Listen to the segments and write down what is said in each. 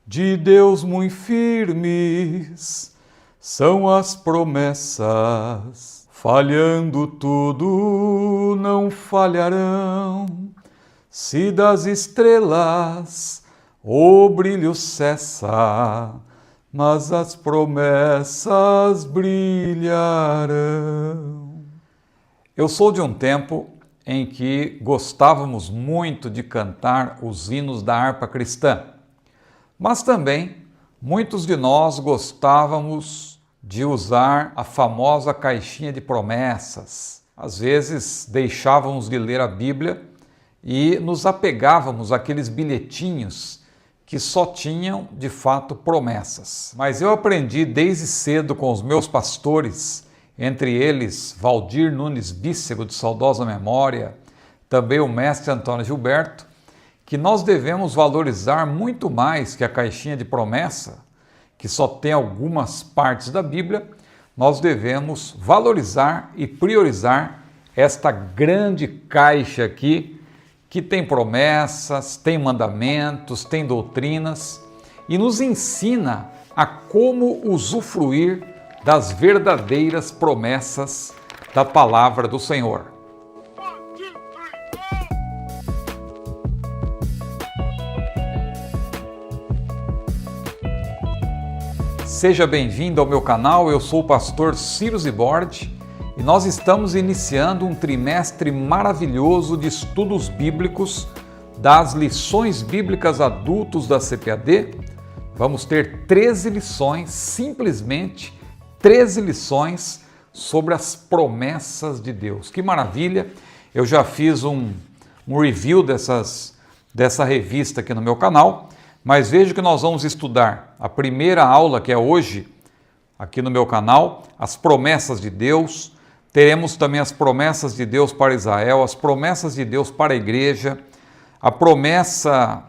De Deus muito firmes são as promessas, falhando tudo não falharão. Se das estrelas o brilho cessa, mas as promessas brilharão. Eu sou de um tempo em que gostávamos muito de cantar os hinos da harpa cristã, mas também muitos de nós gostávamos de usar a famosa caixinha de promessas. Às vezes deixávamos de ler a Bíblia e nos apegávamos àqueles bilhetinhos que só tinham, de fato, promessas. Mas eu aprendi desde cedo com os meus pastores, entre eles Valdir Nunes Bíssego, de saudosa memória, também o mestre Antônio Gilberto, que nós devemos valorizar muito mais que a caixinha de promessa, que só tem algumas partes da Bíblia. Nós devemos valorizar e priorizar esta grande caixa aqui, que tem promessas, tem mandamentos, tem doutrinas e nos ensina a como usufruir das verdadeiras promessas da palavra do Senhor. Seja bem-vindo ao meu canal, eu sou o pastor Ciro Zibordi e nós estamos iniciando um trimestre maravilhoso de estudos bíblicos das lições bíblicas adultos da CPAD. Vamos ter 13 lições, simplesmente 13 lições sobre as promessas de Deus. Que maravilha! Eu já fiz um review dessa revista aqui no meu canal, mas veja que nós vamos estudar a primeira aula, que é hoje, aqui no meu canal, as promessas de Deus. Teremos também as promessas de Deus para Israel, as promessas de Deus para a igreja, a promessa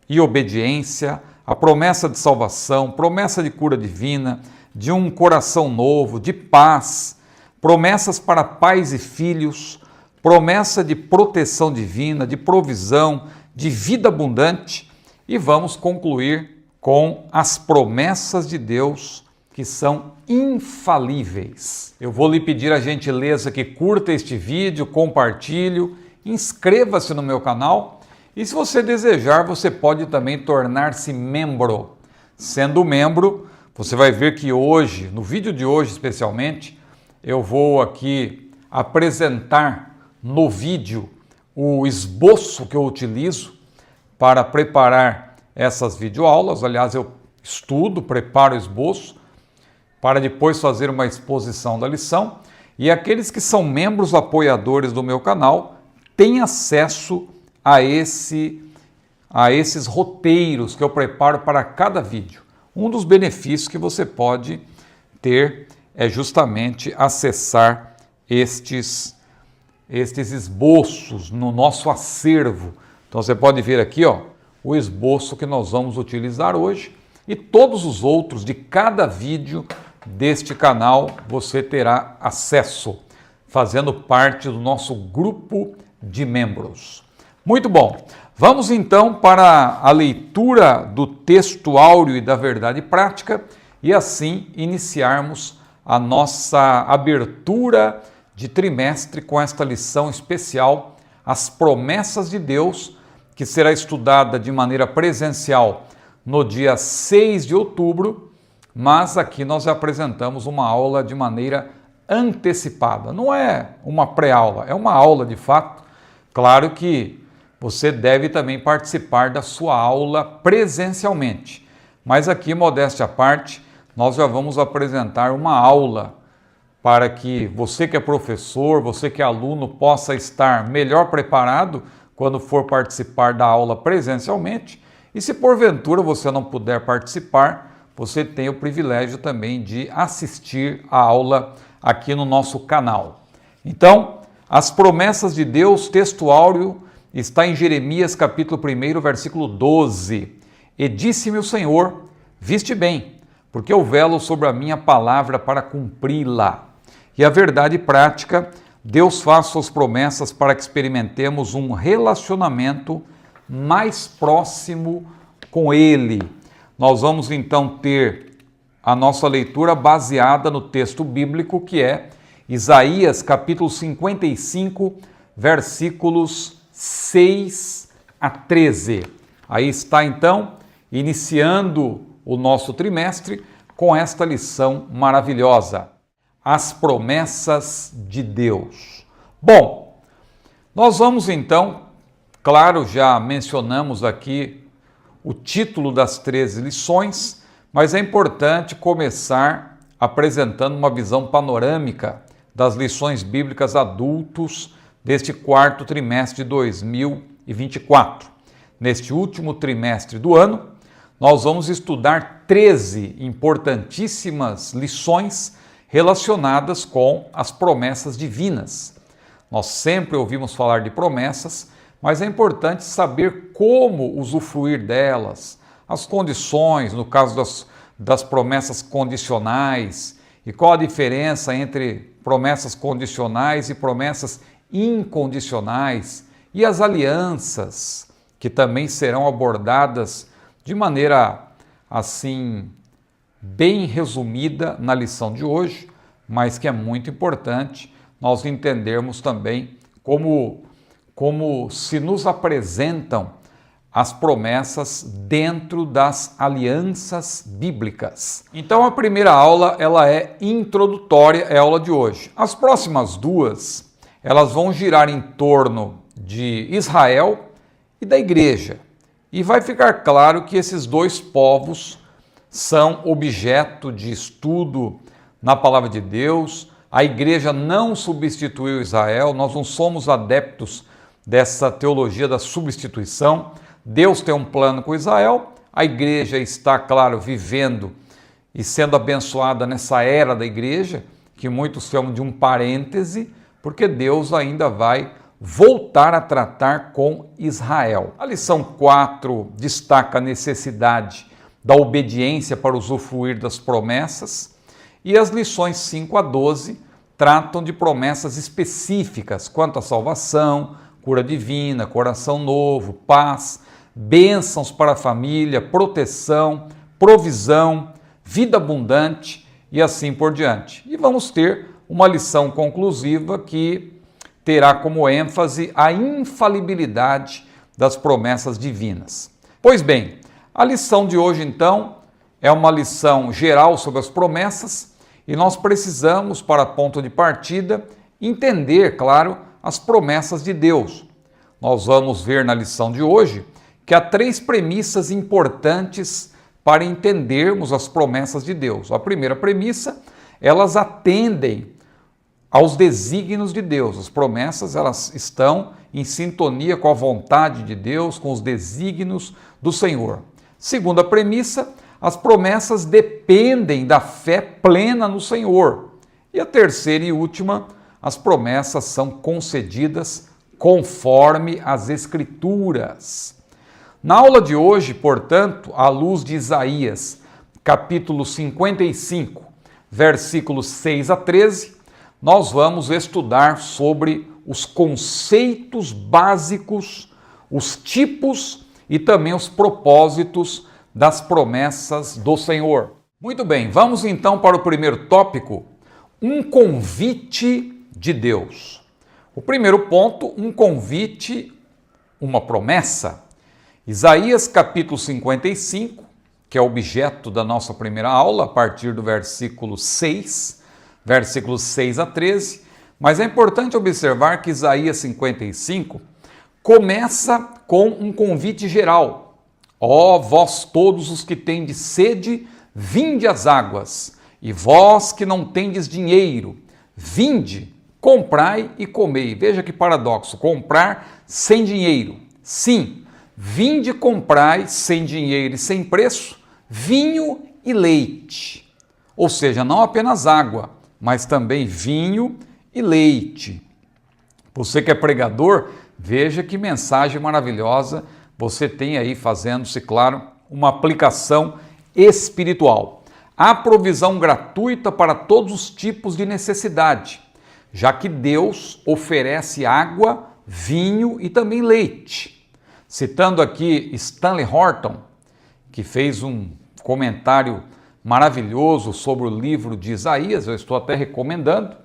e obediência, a promessa de salvação, promessa de cura divina, de um coração novo, de paz, promessas para pais e filhos, promessa de proteção divina, de provisão, de vida abundante. E vamos concluir com as promessas de Deus que são infalíveis. Eu vou lhe pedir a gentileza que curta este vídeo, compartilhe, inscreva-se no meu canal e, se você desejar, você pode também tornar-se membro. Sendo membro, você vai ver que hoje, no vídeo de hoje especialmente, eu vou aqui apresentar no vídeo o esboço que eu utilizo para preparar essas videoaulas. Aliás, eu estudo, preparo o esboço para depois fazer uma exposição da lição. E aqueles que são membros apoiadores do meu canal têm acesso a esses roteiros que eu preparo para cada vídeo. Um dos benefícios que você pode ter é justamente acessar estes esboços no nosso acervo. Então você pode ver aqui, o esboço que nós vamos utilizar hoje e todos os outros de cada vídeo deste canal você terá acesso, fazendo parte do nosso grupo de membros. Muito bom, vamos então para a leitura do texto áureo e da verdade prática e assim iniciarmos a nossa abertura de trimestre com esta lição especial, as promessas de Deus, que será estudada de maneira presencial no dia 6 de outubro, mas aqui nós apresentamos uma aula de maneira antecipada. Não é uma pré-aula, é uma aula de fato. Claro que você deve também participar da sua aula presencialmente, mas aqui, modéstia à parte, nós já vamos apresentar uma aula para que você que é professor, você que é aluno, possa estar melhor preparado quando for participar da aula presencialmente. E se porventura você não puder participar, você tem o privilégio também de assistir a aula aqui no nosso canal. Então, as promessas de Deus, texto áureo, está em Jeremias capítulo 1, versículo 12. E disse-me o Senhor, viste bem, porque eu velo sobre a minha palavra para cumpri-la. E a verdade prática, Deus faz suas promessas para que experimentemos um relacionamento mais próximo com Ele. nós vamos então ter a nossa leitura baseada no texto bíblico que é Isaías capítulo 55, versículos 6 a 13. Aí está então, iniciando o nosso trimestre com esta lição maravilhosa, as promessas de Deus. Bom, nós vamos então, claro, já mencionamos aqui o título das 13 lições, mas é importante começar apresentando uma visão panorâmica das lições bíblicas adultos deste quarto trimestre de 2024. Neste último trimestre do ano, nós vamos estudar 13 importantíssimas lições relacionadas com as promessas divinas. Nós sempre ouvimos falar de promessas, mas é importante saber como usufruir delas, as condições, no caso das promessas condicionais, e qual a diferença entre promessas condicionais e promessas incondicionais, e as alianças, que também serão abordadas de maneira, assim, bem resumida na lição de hoje, mas que é muito importante nós entendermos também como se nos apresentam as promessas dentro das alianças bíblicas. Então a primeira aula, ela é introdutória, é a aula de hoje. As próximas duas, elas vão girar em torno de Israel e da igreja. E vai ficar claro que esses dois povos são objeto de estudo na palavra de Deus. A igreja não substituiu Israel, nós não somos adeptos dessa teologia da substituição. Deus tem um plano com Israel, a igreja está, claro, vivendo e sendo abençoada nessa era da igreja, que muitos chamam de um parêntese, porque Deus ainda vai voltar a tratar com Israel. A lição 4 destaca a necessidade da obediência para usufruir das promessas, e as lições 5 a 12 tratam de promessas específicas quanto à salvação, cura divina, coração novo, paz, bênçãos para a família, proteção, provisão, vida abundante e assim por diante. E vamos ter uma lição conclusiva que terá como ênfase a infalibilidade das promessas divinas. Pois bem, a lição de hoje, então, é uma lição geral sobre as promessas e nós precisamos, para ponto de partida, entender, claro, as promessas de Deus. Nós vamos ver na lição de hoje que há 3 premissas importantes para entendermos as promessas de Deus. A primeira premissa, elas atendem aos desígnios de Deus. As promessas, elas estão em sintonia com a vontade de Deus, com os desígnios do Senhor. Segunda premissa, as promessas dependem da fé plena no Senhor. E a terceira e última, as promessas são concedidas conforme as Escrituras. Na aula de hoje, portanto, à luz de Isaías, capítulo 55, versículos 6 a 13, nós vamos estudar sobre os conceitos básicos, os tipos e também os propósitos das promessas do Senhor. Muito bem, vamos então para o primeiro tópico, um convite de Deus. O primeiro ponto, um convite, uma promessa. Isaías capítulo 55, que é objeto da nossa primeira aula, a partir do versículo 6, versículos 6 a 13, mas é importante observar que Isaías 55 começa com um convite geral. Ó, vós todos os que tendes sede, vinde às águas, e vós que não tendes dinheiro, vinde, comprai e comei. Veja que paradoxo, comprar sem dinheiro. Sim, vinde comprai sem dinheiro e sem preço, vinho e leite. Ou seja, não apenas água, mas também vinho e leite. Você que é pregador, veja que mensagem maravilhosa você tem aí fazendo-se, claro, uma aplicação espiritual. Há provisão gratuita para todos os tipos de necessidade, já que Deus oferece água, vinho e também leite. Citando aqui Stanley Horton, que fez um comentário maravilhoso sobre o livro de Isaías, eu estou até recomendando.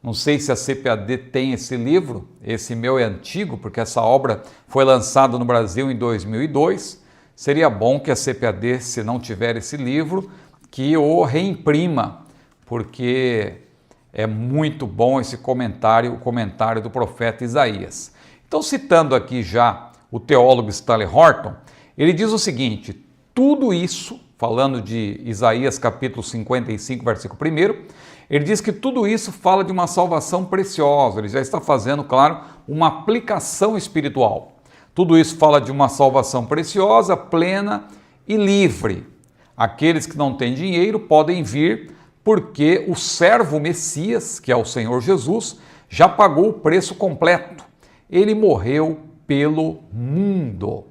Não sei se a CPAD tem esse livro, esse meu é antigo, porque essa obra foi lançada no Brasil em 2002. Seria bom que a CPAD, se não tiver esse livro, que o reimprima, porque é muito bom esse comentário, o comentário do profeta Isaías. Então, citando aqui já o teólogo Stanley Horton, ele diz o seguinte: tudo isso, falando de Isaías capítulo 55, versículo 1, ele diz que tudo isso fala de uma salvação preciosa. Ele já está fazendo, claro, uma aplicação espiritual. Tudo isso fala de uma salvação preciosa, plena e livre. Aqueles que não têm dinheiro podem vir porque o servo Messias, que é o Senhor Jesus, já pagou o preço completo. Ele morreu pelo mundo.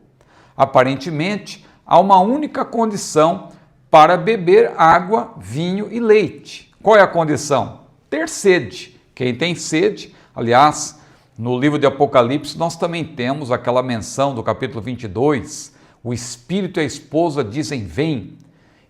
Aparentemente, há uma única condição para beber água, vinho e leite. Qual é a condição? Ter sede. Quem tem sede, aliás, no livro de Apocalipse nós também temos aquela menção do capítulo 22, o Espírito e a esposa dizem vem,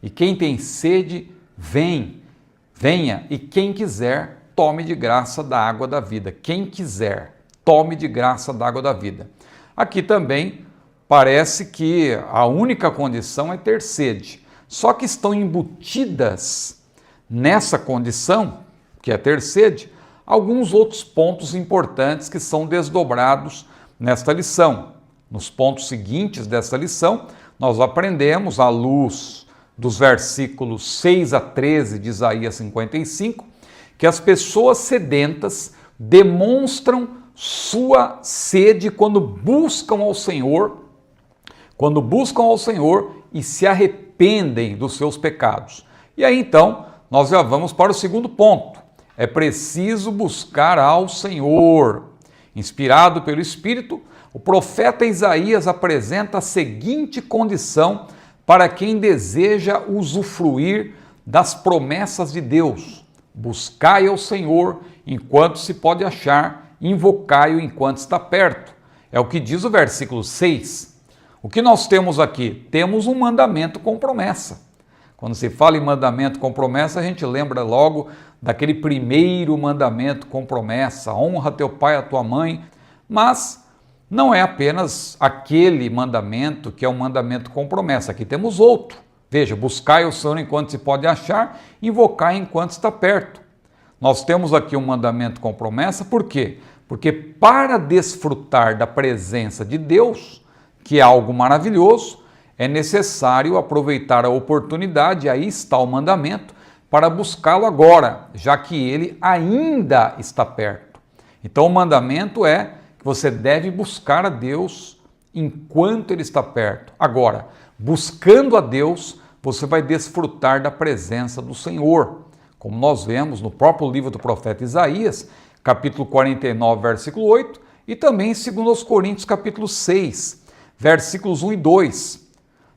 e quem tem sede, venha, e quem quiser, tome de graça da água da vida. Quem quiser, tome de graça da água da vida. Aqui também parece que a única condição é ter sede, só que estão embutidas nessa condição, que é ter sede, alguns outros pontos importantes que são desdobrados nesta lição. Nos pontos seguintes desta lição, nós aprendemos, à luz dos versículos 6 a 13 de Isaías 55, que as pessoas sedentas demonstram sua sede quando buscam ao Senhor e se arrependem dos seus pecados. E aí então, nós já vamos para o segundo ponto. É preciso buscar ao Senhor. Inspirado pelo Espírito, o profeta Isaías apresenta a seguinte condição para quem deseja usufruir das promessas de Deus: buscai ao Senhor enquanto se pode achar, invocai-o enquanto está perto. É o que diz o versículo 6. O que nós temos aqui? Temos um mandamento com promessa. Quando se fala em mandamento com promessa, a gente lembra logo daquele primeiro mandamento com promessa: honra teu pai e a tua mãe. Mas não é apenas aquele mandamento que é um mandamento com promessa. Aqui temos outro. Veja, buscai o Senhor enquanto se pode achar, invocai enquanto está perto. Nós temos aqui um mandamento com promessa, por quê? Porque para desfrutar da presença de Deus, que é algo maravilhoso, é necessário aproveitar a oportunidade, aí está o mandamento, para buscá-lo agora, já que ele ainda está perto. Então o mandamento é que você deve buscar a Deus enquanto ele está perto. Agora, buscando a Deus, você vai desfrutar da presença do Senhor. Como nós vemos no próprio livro do profeta Isaías, capítulo 49, versículo 8, e também em 2 Coríntios, capítulo 6, versículos 1 e 2.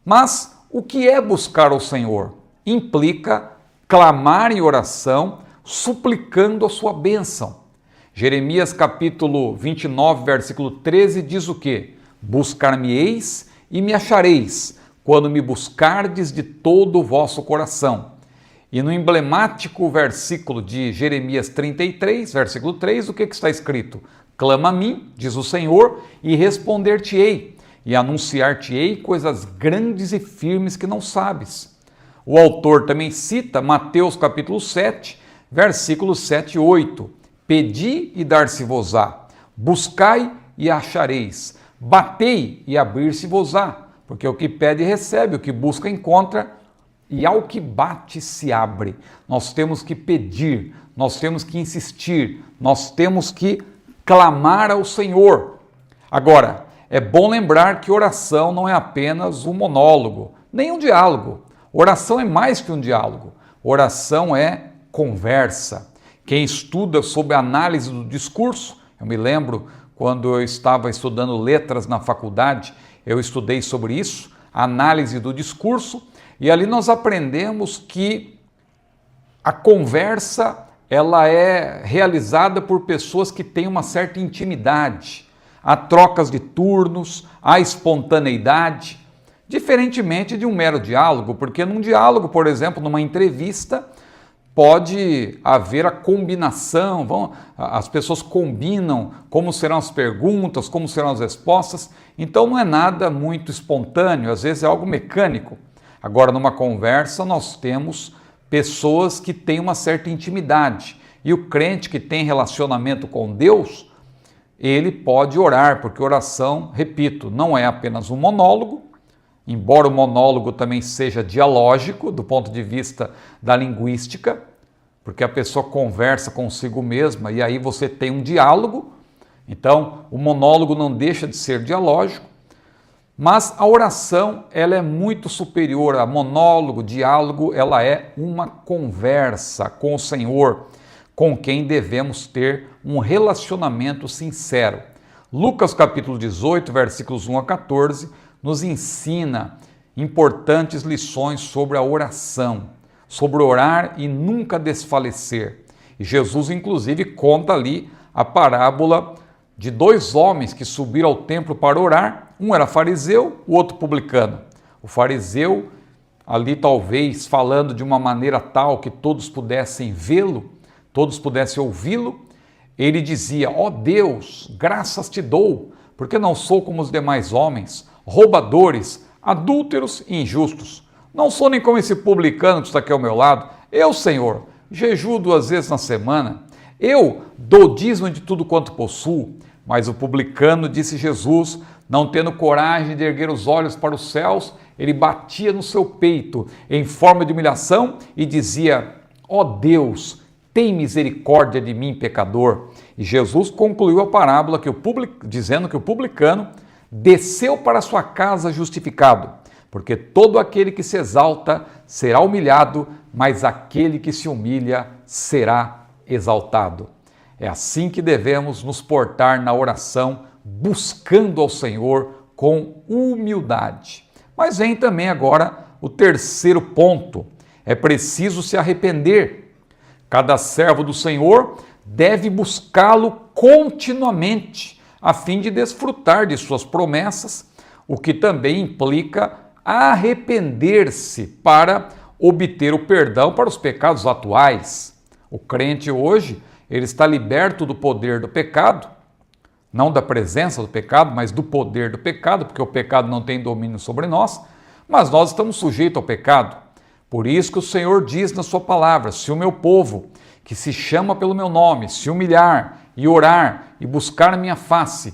Mas o que é buscar ao Senhor? Implica clamar em oração, suplicando a sua bênção. Jeremias capítulo 29, versículo 13 diz o quê? Buscar-me-eis e me achareis, quando me buscardes de todo o vosso coração. E no emblemático versículo de Jeremias 33, versículo 3, o que está escrito? Clama a mim, diz o Senhor, e responder-te-ei, e anunciar-te-ei coisas grandes e firmes que não sabes. O autor também cita Mateus capítulo 7, versículos 7 e 8. Pedi e dar-se-vos-á, buscai e achareis, batei e abrir-se-vos-á, porque o que pede recebe, o que busca encontra, e ao que bate se abre. Nós temos que pedir, nós temos que insistir, nós temos que clamar ao Senhor. Agora, é bom lembrar que oração não é apenas um monólogo, nem um diálogo. Oração é mais que um diálogo. Oração é conversa. Quem estuda sobre a análise do discurso, eu me lembro quando eu estava estudando letras na faculdade, eu estudei sobre isso, a análise do discurso, e ali nós aprendemos que a conversa ela é realizada por pessoas que têm uma certa intimidade. Há trocas de turnos, há espontaneidade. Diferentemente de um mero diálogo, porque num diálogo, por exemplo, numa entrevista, pode haver a combinação, as pessoas combinam como serão as perguntas, como serão as respostas, então não é nada muito espontâneo, às vezes é algo mecânico. Agora, numa conversa, nós temos pessoas que têm uma certa intimidade, e o crente que tem relacionamento com Deus, ele pode orar, porque oração, repito, não é apenas um monólogo, embora o monólogo também seja dialógico, do ponto de vista da linguística, porque a pessoa conversa consigo mesma e aí você tem um diálogo, então o monólogo não deixa de ser dialógico, mas a oração ela é muito superior a monólogo, diálogo, ela é uma conversa com o Senhor, com quem devemos ter um relacionamento sincero. Lucas capítulo 18, versículos 1 a 14, nos ensina importantes lições sobre a oração, sobre orar e nunca desfalecer. E Jesus, inclusive, conta ali a parábola de dois homens que subiram ao templo para orar. Um era fariseu, o outro publicano. O fariseu, ali talvez falando de uma maneira tal que todos pudessem vê-lo, todos pudessem ouvi-lo, ele dizia: ó Deus, graças te dou, porque não sou como os demais homens, roubadores, adúlteros e injustos. Não sou nem como esse publicano que está aqui ao meu lado. Eu, Senhor, jejuo 2 vezes na semana. Eu dou dízimo de tudo quanto possuo. Mas o publicano, disse Jesus, não tendo coragem de erguer os olhos para os céus, ele batia no seu peito em forma de humilhação e dizia: ó Deus, tem misericórdia de mim, pecador. E Jesus concluiu a parábola dizendo que o publicano desceu para sua casa justificado, porque todo aquele que se exalta será humilhado, mas aquele que se humilha será exaltado. É assim que devemos nos portar na oração, buscando ao Senhor com humildade. Mas vem também agora o terceiro ponto: é preciso se arrepender. Cada servo do Senhor deve buscá-lo continuamente, a fim de desfrutar de suas promessas, o que também implica arrepender-se para obter o perdão para os pecados atuais. O crente hoje, ele está liberto do poder do pecado, não da presença do pecado, mas do poder do pecado, porque o pecado não tem domínio sobre nós, mas nós estamos sujeitos ao pecado. Por isso que o Senhor diz na sua palavra: se o meu povo, que se chama pelo meu nome, se humilhar e orar e buscar a minha face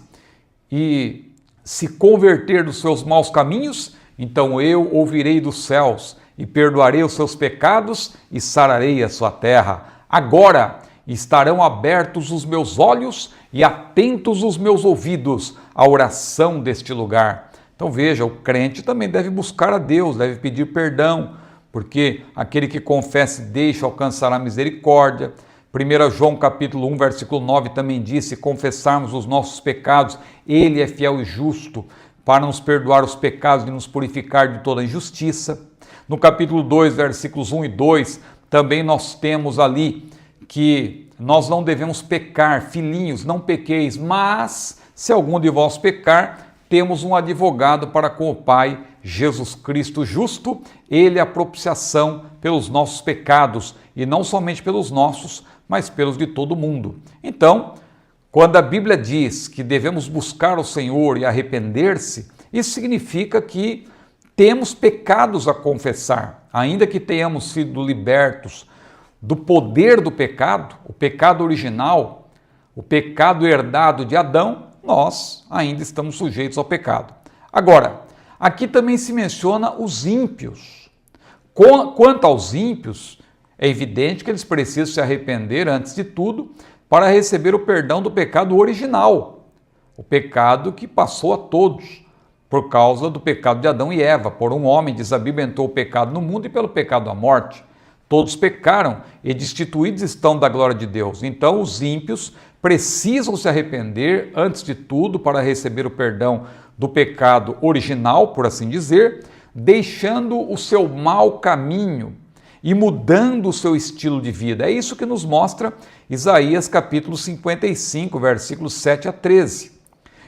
e se converter dos seus maus caminhos, então eu ouvirei dos céus e perdoarei os seus pecados e sararei a sua terra. Agora estarão abertos os meus olhos e atentos os meus ouvidos à oração deste lugar. Então veja, o crente também deve buscar a Deus, deve pedir perdão, porque aquele que confessa e deixa alcançará misericórdia. 1 João capítulo 1, versículo 9 também diz: se confessarmos os nossos pecados, Ele é fiel e justo para nos perdoar os pecados e nos purificar de toda injustiça. No capítulo 2, versículos 1 e 2, também nós temos ali que nós não devemos pecar. Filhinhos, não pequeis, mas se algum de vós pecar, temos um advogado para com o Pai, Jesus Cristo justo. Ele é a propiciação pelos nossos pecados, e não somente pelos nossos, mas pelos de todo mundo. Então, quando a Bíblia diz que devemos buscar o Senhor e arrepender-se, isso significa que temos pecados a confessar. Ainda que tenhamos sido libertos do poder do pecado, o pecado original, o pecado herdado de Adão, nós ainda estamos sujeitos ao pecado. Agora, aqui também se menciona os ímpios. Quanto aos ímpios, é evidente que eles precisam se arrepender antes de tudo para receber o perdão do pecado original, o pecado que passou a todos por causa do pecado de Adão e Eva. Por um homem, diz a Bíblia, entrou o pecado no mundo, e pelo pecado a morte. Todos pecaram e destituídos estão da glória de Deus. Então os ímpios precisam se arrepender antes de tudo para receber o perdão do pecado original, por assim dizer, deixando o seu mau caminho e mudando o seu estilo de vida. É isso que nos mostra Isaías capítulo 55, versículos 7 a 13.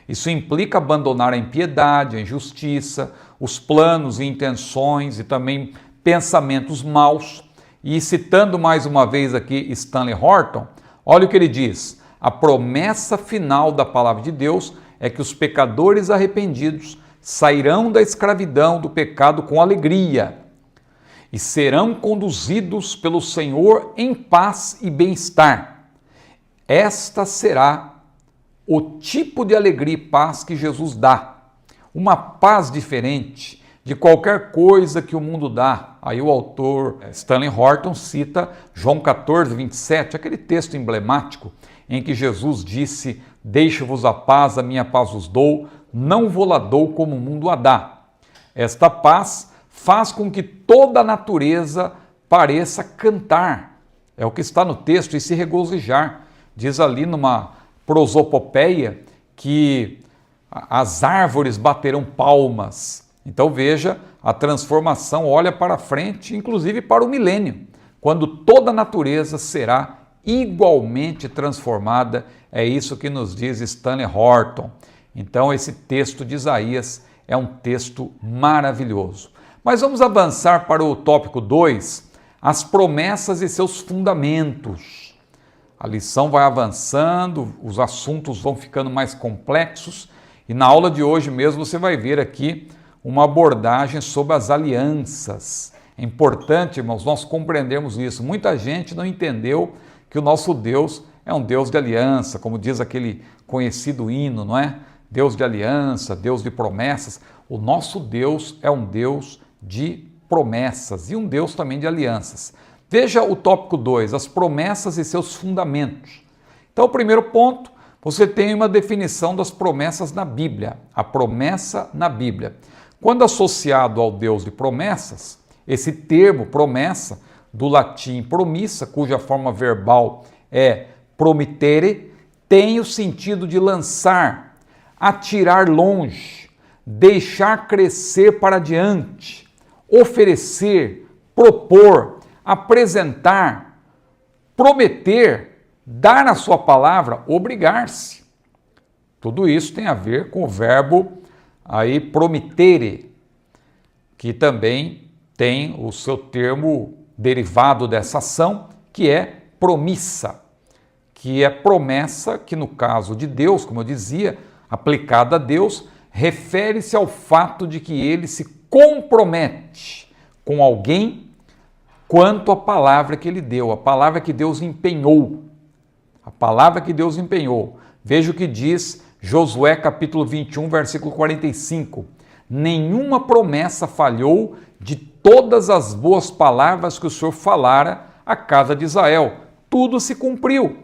Isso implica abandonar a impiedade, a injustiça, os planos e intenções e também pensamentos maus. E citando mais uma vez aqui Stanley Horton, olha o que ele diz: a promessa final da palavra de Deus é que os pecadores arrependidos sairão da escravidão do pecado com alegria e serão conduzidos pelo Senhor em paz e bem-estar. Esta será o tipo de alegria e paz que Jesus dá. Uma paz diferente de qualquer coisa que o mundo dá. Aí o autor Stanley Horton cita João 14, 27, aquele texto emblemático em que Jesus disse: deixo-vos a paz, a minha paz vos dou, não vou-la dou como o mundo a dá. Esta paz faz com que toda a natureza pareça cantar. É o que está no texto, e se regozijar. Diz ali numa prosopopeia que as árvores baterão palmas. Então veja, a transformação olha para frente, inclusive para o milênio, quando toda a natureza será igualmente transformada. É isso que nos diz Stanley Horton. Então esse texto de Isaías é um texto maravilhoso. Mas vamos avançar para o tópico 2, as promessas e seus fundamentos. A lição vai avançando, os assuntos vão ficando mais complexos e na aula de hoje mesmo você vai ver aqui uma abordagem sobre as alianças. É importante, irmãos, nós compreendermos isso. Muita gente não entendeu que o nosso Deus é um Deus de aliança, como diz aquele conhecido hino, não é? Deus de aliança, Deus de promessas. O nosso Deus é um Deus de promessas e um Deus também de alianças. Veja o tópico 2, as promessas e seus fundamentos. Então, o primeiro ponto, você tem uma definição das promessas na Bíblia. A promessa na Bíblia. Quando associado ao Deus de promessas, esse termo promessa, do latim promissa, cuja forma verbal é promittere, tem o sentido de lançar, atirar longe, deixar crescer para diante, oferecer, propor, apresentar, prometer, dar a sua palavra, obrigar-se. Tudo isso tem a ver com o verbo aí promittere, que também tem o seu termo derivado dessa ação, que é promissa, que é promessa que no caso de Deus, como eu dizia, aplicada a Deus, refere-se ao fato de que ele se compromete com alguém quanto à palavra que ele deu, a palavra que Deus empenhou. A palavra que Deus empenhou. Veja o que diz Josué capítulo 21, versículo 45. Nenhuma promessa falhou de todas as boas palavras que o Senhor falara à casa de Israel. Tudo se cumpriu.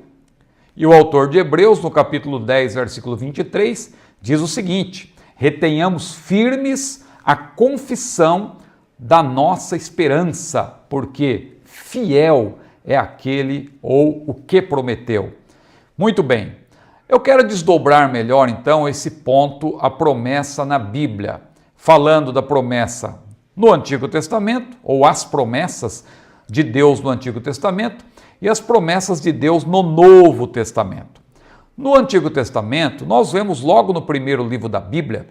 E o autor de Hebreus, no capítulo 10, versículo 23, diz o seguinte: retenhamos firmes a confissão da nossa esperança, porque fiel é aquele ou o que prometeu. Muito bem, eu quero desdobrar melhor então esse ponto, a promessa na Bíblia, falando da promessa no Antigo Testamento, ou as promessas de Deus no Antigo Testamento, e as promessas de Deus no Novo Testamento. No Antigo Testamento, nós vemos logo no primeiro livro da Bíblia,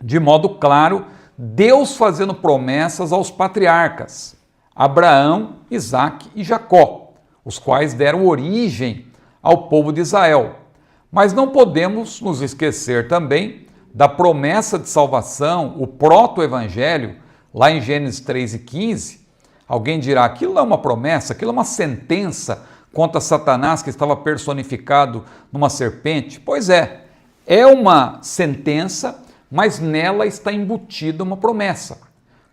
de modo claro, Deus fazendo promessas aos patriarcas, Abraão, Isaque e Jacó, os quais deram origem ao povo de Israel. Mas não podemos nos esquecer também da promessa de salvação, o proto-evangelho, lá em Gênesis 3:15, alguém dirá, aquilo não é uma promessa, aquilo é uma sentença contra Satanás que estava personificado numa serpente. Pois é uma sentença, mas nela está embutida uma promessa.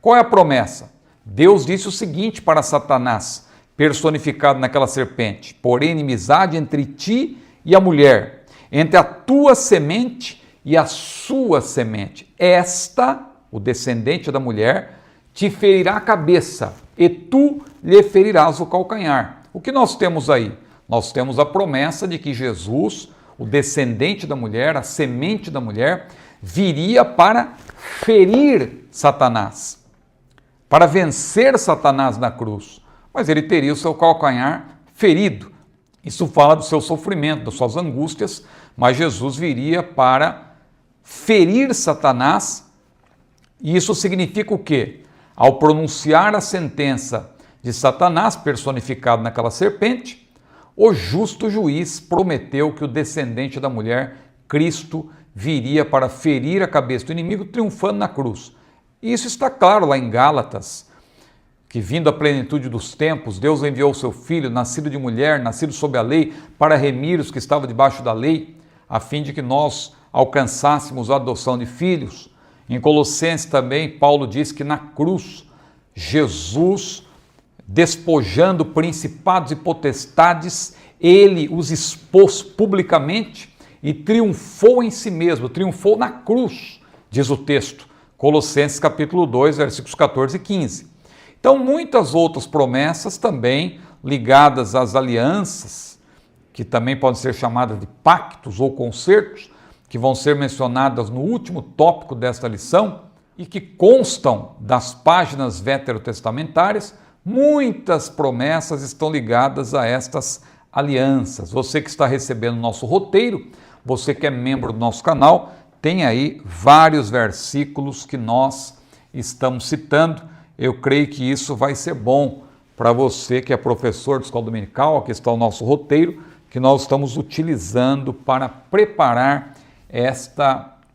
Qual é a promessa? Deus disse o seguinte para Satanás, personificado naquela serpente: porém inimizade entre ti e a mulher, entre a tua semente e a sua semente. Esta, o descendente da mulher, te ferirá a cabeça e tu lhe ferirás o calcanhar. O que nós temos aí? Nós temos a promessa de que Jesus, o descendente da mulher, a semente da mulher, viria para ferir Satanás, para vencer Satanás na cruz. Mas ele teria o seu calcanhar ferido. Isso fala do seu sofrimento, das suas angústias, mas Jesus viria para ferir Satanás E isso significa o quê? Ao pronunciar a sentença de Satanás, personificado naquela serpente, o justo juiz prometeu que o descendente da mulher, Cristo, viria para ferir a cabeça do inimigo, triunfando na cruz. E isso está claro lá em Gálatas, que vindo a plenitude dos tempos, Deus enviou o seu Filho, nascido de mulher, nascido sob a lei, para remir os que estavam debaixo da lei, a fim de que nós alcançássemos a adoção de filhos. Em Colossenses também, Paulo diz que na cruz, Jesus, despojando principados e potestades, ele os expôs publicamente e triunfou em si mesmo, triunfou na cruz, diz o texto, Colossenses capítulo 2, versículos 14 e 15. Então, muitas outras promessas também ligadas às alianças, que também podem ser chamadas de pactos ou concertos, que vão ser mencionadas no último tópico desta lição e que constam das páginas veterotestamentárias, muitas promessas estão ligadas a estas alianças. Você que está recebendo o nosso roteiro, você que é membro do nosso canal, tem aí vários versículos que nós estamos citando. Eu creio que isso vai ser bom para você que é professor de escola dominical. Aqui está o nosso roteiro que nós estamos utilizando para preparar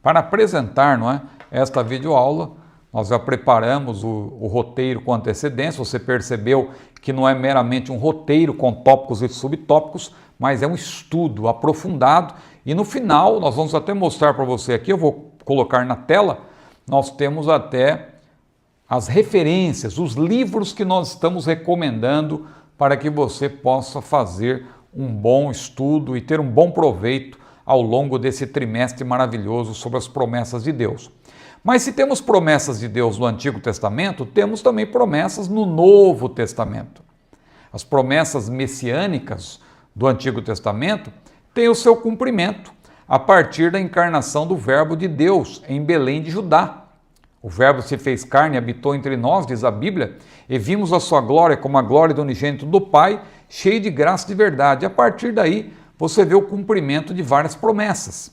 para apresentar, não é, esta videoaula. Nós já preparamos o roteiro com antecedência. Você percebeu que não é meramente um roteiro com tópicos e subtópicos, mas é um estudo aprofundado. E no final, nós vamos até mostrar para você aqui, eu vou colocar na tela, nós temos até as referências, os livros que nós estamos recomendando para que você possa fazer um bom estudo e ter um bom proveito ao longo desse trimestre maravilhoso sobre as promessas de Deus. Mas se temos promessas de Deus no Antigo Testamento, temos também promessas no Novo Testamento. As promessas messiânicas do Antigo Testamento têm o seu cumprimento a partir da encarnação do Verbo de Deus em Belém de Judá. O Verbo se fez carne e habitou entre nós, diz a Bíblia, e vimos a sua glória como a glória do unigênito do Pai, cheio de graça e de verdade. A partir daí, você vê o cumprimento de várias promessas.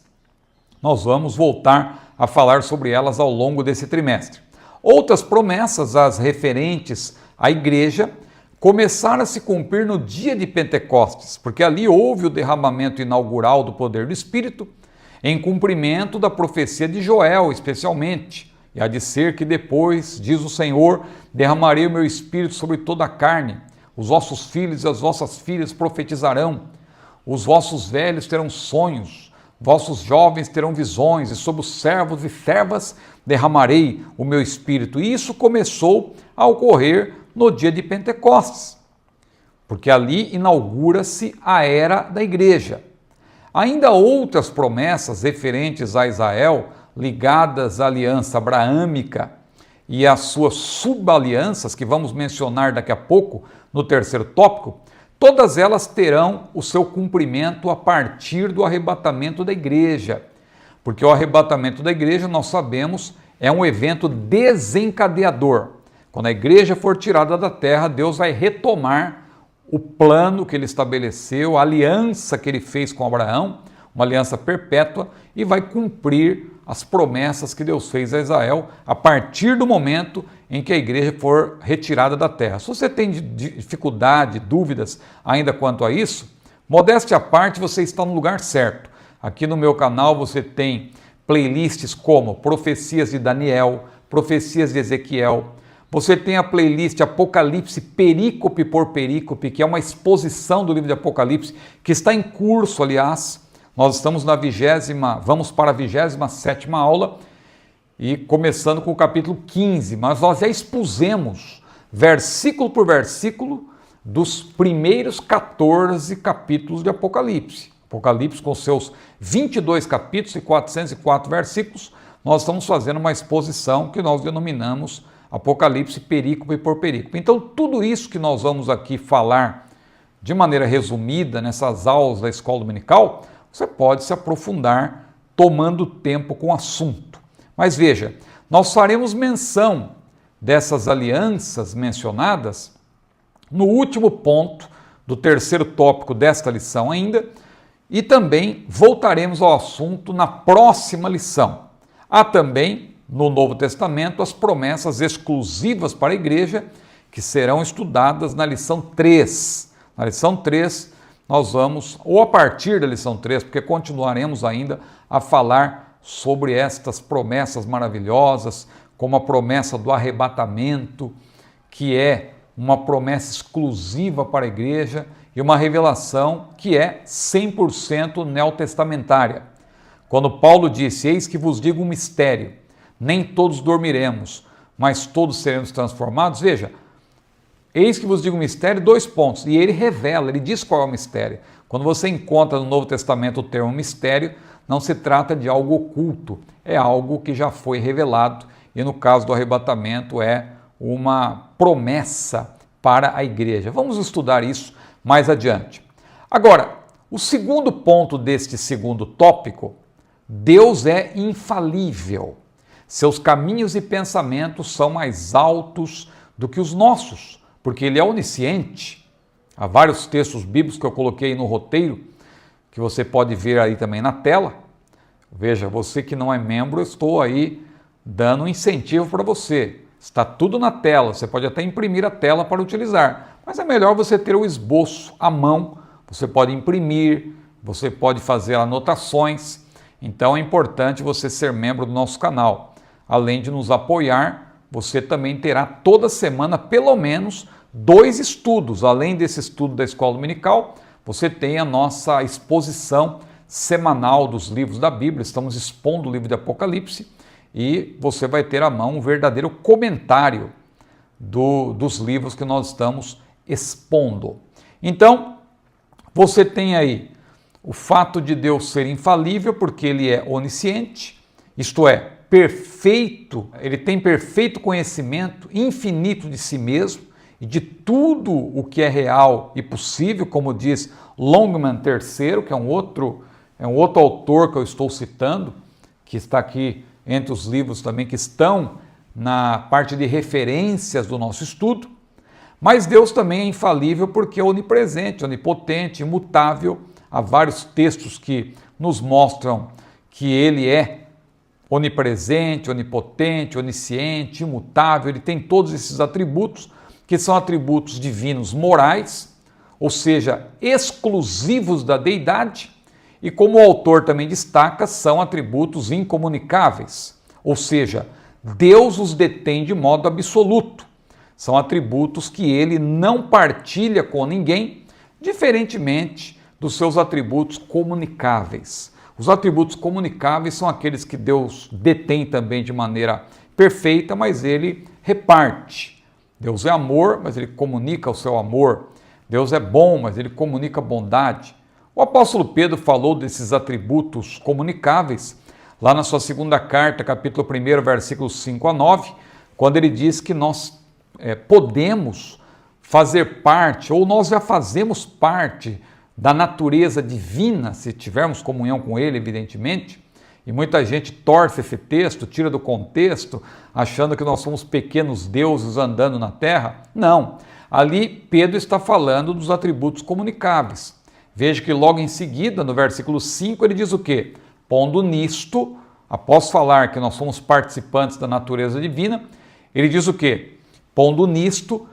Nós vamos voltar a falar sobre elas ao longo desse trimestre. Outras promessas, as referentes à igreja, começaram a se cumprir no dia de Pentecostes, porque ali houve o derramamento inaugural do poder do Espírito, em cumprimento da profecia de Joel, especialmente. E há de ser que depois, diz o Senhor, derramarei o meu Espírito sobre toda a carne. Os vossos filhos e as vossas filhas profetizarão. Os vossos velhos terão sonhos. Vossos jovens terão visões. E sobre os servos e servas derramarei o meu Espírito. E isso começou a ocorrer no dia de Pentecostes, porque ali inaugura-se a era da igreja. Ainda outras promessas referentes a Israel, ligadas à aliança abraâmica e às suas subalianças, que vamos mencionar daqui a pouco no terceiro tópico, todas elas terão o seu cumprimento a partir do arrebatamento da igreja. Porque o arrebatamento da igreja, nós sabemos, é um evento desencadeador. Quando a igreja for tirada da terra, Deus vai retomar o plano que ele estabeleceu, a aliança que ele fez com Abraão, uma aliança perpétua, e vai cumprir as promessas que Deus fez a Israel a partir do momento em que a igreja for retirada da terra. Se você tem dificuldade, dúvidas ainda quanto a isso, modéstia à parte, você está no lugar certo. Aqui no meu canal você tem playlists como Profecias de Daniel, Profecias de Ezequiel. Você tem a playlist Apocalipse perícope por perícope, que é uma exposição do livro de Apocalipse, que está em curso, aliás. Nós estamos vamos para a 27ª aula, e começando com o capítulo 15, mas nós já expusemos, versículo por versículo, dos primeiros 14 capítulos de Apocalipse. Apocalipse com seus 22 capítulos e 404 versículos, nós estamos fazendo uma exposição que nós denominamos Apocalipse perícope por perícope. Então, tudo isso que nós vamos aqui falar de maneira resumida nessas aulas da escola dominical, você pode se aprofundar tomando tempo com o assunto. Mas veja, nós faremos menção dessas alianças mencionadas no último ponto do terceiro tópico desta lição ainda, e também voltaremos ao assunto na próxima lição. Há também no Novo Testamento as promessas exclusivas para a igreja, que serão estudadas na lição 3. Na lição 3, nós vamos, ou a partir da lição 3, porque continuaremos ainda a falar sobre estas promessas maravilhosas, como a promessa do arrebatamento, que é uma promessa exclusiva para a igreja, e uma revelação que é 100% neotestamentária. Quando Paulo disse, eis que vos digo um mistério, nem todos dormiremos, mas todos seremos transformados, veja, eis que vos digo um mistério, 2 pontos, e ele revela, ele diz qual é o mistério. Quando você encontra no Novo Testamento o termo mistério, não se trata de algo oculto, é algo que já foi revelado, e no caso do arrebatamento é uma promessa para a igreja. Vamos estudar isso mais adiante. Agora, o segundo ponto deste segundo tópico, Deus é infalível. Seus caminhos e pensamentos são mais altos do que os nossos, porque Ele é onisciente. Há vários textos bíblicos que eu coloquei no roteiro, que você pode ver aí também na tela. Veja, você que não é membro, eu estou aí dando um incentivo para você. Está tudo na tela, você pode até imprimir a tela para utilizar, mas é melhor você ter o esboço à mão, você pode imprimir, você pode fazer anotações, então é importante você ser membro do nosso canal. Além de nos apoiar, você também terá toda semana pelo menos 2 estudos, além desse estudo da Escola Dominical, você tem a nossa exposição semanal dos livros da Bíblia, estamos expondo o livro de Apocalipse, e você vai ter à mão um verdadeiro comentário dos livros que nós estamos expondo. Então, você tem aí o fato de Deus ser infalível, porque Ele é onisciente, isto é, perfeito, Ele tem perfeito conhecimento infinito de si mesmo e de tudo o que é real e possível, como diz Longman III, que é um outro autor que eu estou citando, que está aqui entre os livros também que estão na parte de referências do nosso estudo, mas Deus também é infalível porque é onipresente, onipotente, imutável. Há vários textos que nos mostram que Ele é onipresente, onipotente, onisciente, imutável, Ele tem todos esses atributos, que são atributos divinos morais, ou seja, exclusivos da deidade, e como o autor também destaca, são atributos incomunicáveis, ou seja, Deus os detém de modo absoluto. São atributos que Ele não partilha com ninguém, diferentemente dos seus atributos comunicáveis. Os atributos comunicáveis são aqueles que Deus detém também de maneira perfeita, mas Ele reparte. Deus é amor, mas Ele comunica o seu amor. Deus é bom, mas Ele comunica bondade. O apóstolo Pedro falou desses atributos comunicáveis lá na sua segunda carta, capítulo 1, versículos 5 a 9, quando ele diz que nós podemos fazer parte, ou nós já fazemos parte da natureza divina, se tivermos comunhão com Ele, evidentemente, e muita gente torce esse texto, tira do contexto, achando que nós somos pequenos deuses andando na terra. Não, ali Pedro está falando dos atributos comunicáveis. Veja que logo em seguida, no versículo 5, ele diz o quê? Pondo nisto, após falar que nós somos participantes da natureza divina, ele diz o quê? Pondo nisto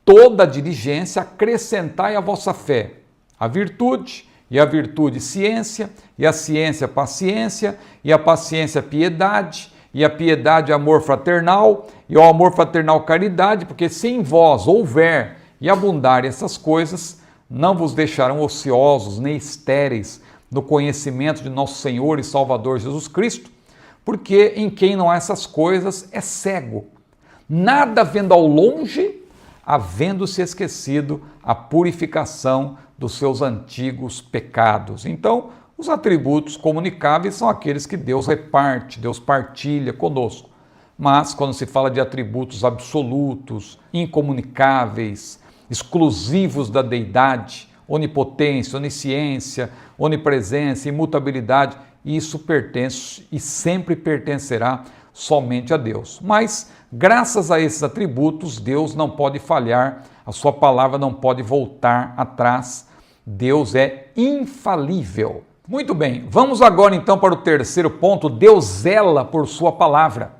toda a diligência, acrescentai a vossa fé, a virtude, e a virtude ciência, e a ciência paciência, e a paciência piedade, e a piedade amor fraternal, e o amor fraternal caridade, porque se em vós houver e abundarem essas coisas, não vos deixarão ociosos nem estéreis no conhecimento de nosso Senhor e Salvador Jesus Cristo, porque em quem não há essas coisas é cego, nada vendo ao longe, havendo-se esquecido a purificação dos seus antigos pecados. Então, os atributos comunicáveis são aqueles que Deus reparte, Deus partilha conosco. Mas quando se fala de atributos absolutos, incomunicáveis, exclusivos da deidade, onipotência, onisciência, onipresença, imutabilidade, isso pertence e sempre pertencerá somente a Deus. Mas, graças a esses atributos, Deus não pode falhar, a sua palavra não pode voltar atrás. Deus é infalível. Muito bem, vamos agora então para o terceiro ponto. Deus zela por sua palavra.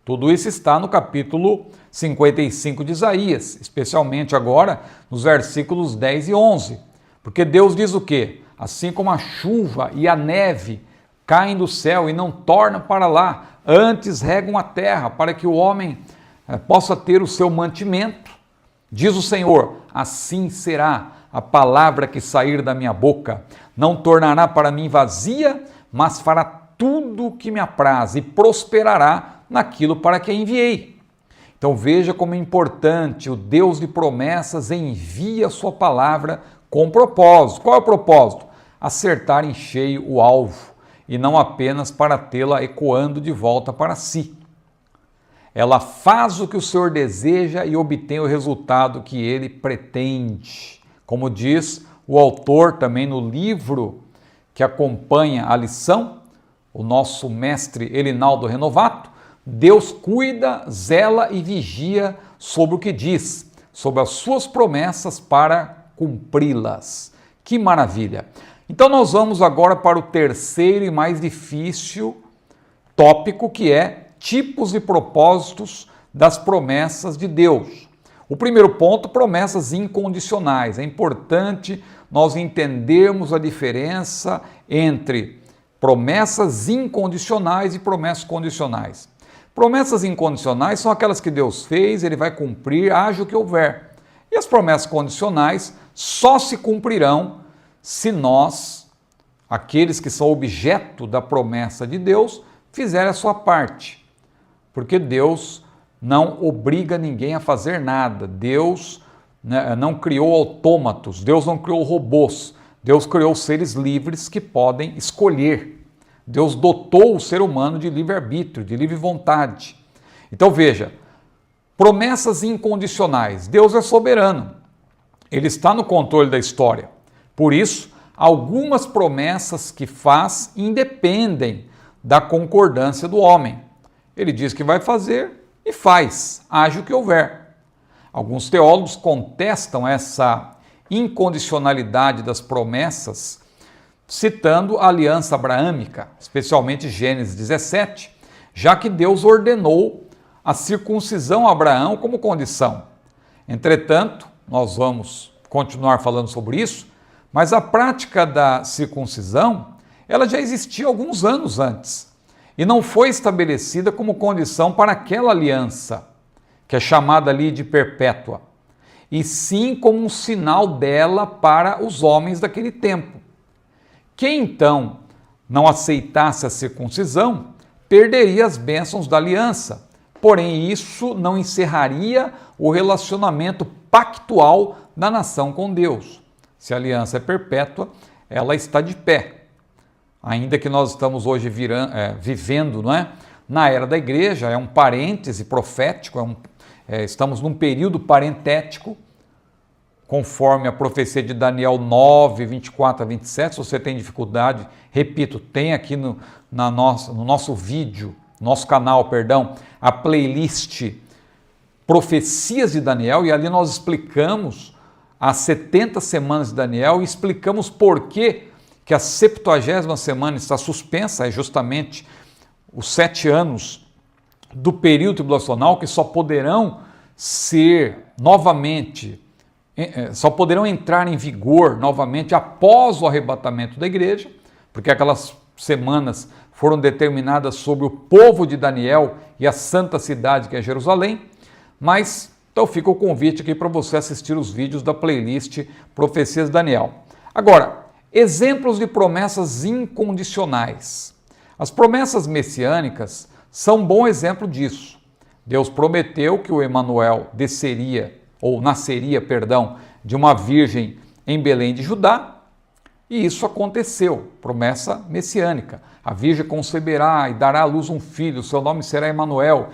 Tudo isso está no capítulo 55 de Isaías, especialmente agora nos versículos 10 e 11. Porque Deus diz o quê? Assim como a chuva e a neve caem do céu e não tornam para lá, antes regam a terra para que o homem possa ter o seu mantimento, diz o Senhor, assim será a palavra que sair da minha boca, não tornará para mim vazia, mas fará tudo o que me apraz e prosperará naquilo para que a enviei. Então veja como é importante, o Deus de promessas envia a sua palavra com propósito. Qual é o propósito? Acertar em cheio o alvo, e não apenas para tê-la ecoando de volta para si. Ela faz o que o Senhor deseja e obtém o resultado que ele pretende. Como diz o autor também no livro que acompanha a lição, o nosso mestre Elinaldo Renovato, Deus cuida, zela e vigia sobre o que diz, sobre as suas promessas para cumpri-las. Que maravilha! Então nós vamos agora para o terceiro e mais difícil tópico, que é tipos e propósitos das promessas de Deus. O primeiro ponto, promessas incondicionais. É importante nós entendermos a diferença entre promessas incondicionais e promessas condicionais. Promessas incondicionais são aquelas que Deus fez, ele vai cumprir, haja o que houver. E as promessas condicionais só se cumprirão se nós, aqueles que são objeto da promessa de Deus, fizerem a sua parte. Porque Deus não obriga ninguém a fazer nada. Deus não criou autômatos, Deus não criou robôs. Deus criou seres livres que podem escolher. Deus dotou o ser humano de livre-arbítrio, de livre vontade. Então veja, promessas incondicionais. Deus é soberano. Ele está no controle da história. Por isso, algumas promessas que faz independem da concordância do homem. Ele diz que vai fazer e faz, haja o que houver. Alguns teólogos contestam essa incondicionalidade das promessas, citando a aliança abraâmica, especialmente Gênesis 17, já que Deus ordenou a circuncisão a Abraão como condição. Entretanto, nós vamos continuar falando sobre isso, mas a prática da circuncisão, ela já existia alguns anos antes e não foi estabelecida como condição para aquela aliança, que é chamada ali de perpétua, e sim como um sinal dela para os homens daquele tempo. Quem então não aceitasse a circuncisão perderia as bênçãos da aliança, porém isso não encerraria o relacionamento pactual da nação com Deus. Se a aliança é perpétua, ela está de pé. Ainda que nós estamos hoje vivendo, não é? Na era da igreja, é um parêntese profético, estamos num período parentético, conforme a profecia de Daniel 9, 24 a 27. Se você tem dificuldade, repito, tem aqui no nosso vídeo, nosso canal, perdão, a playlist Profecias de Daniel, e ali nós explicamos as 70 semanas de Daniel e explicamos por que a 70ª semana está suspensa, é justamente os 7 anos do período tribulacional, que só poderão entrar em vigor novamente após o arrebatamento da igreja, porque aquelas semanas foram determinadas sobre o povo de Daniel e a santa cidade que é Jerusalém, mas então fica o convite aqui para você assistir os vídeos da playlist Profecias de Daniel. Agora, exemplos de promessas incondicionais. As promessas messiânicas são um bom exemplo disso. Deus prometeu que o Emanuel nasceria, de uma virgem em Belém de Judá, e isso aconteceu, promessa messiânica. A virgem conceberá e dará à luz um filho, seu nome será Emanuel,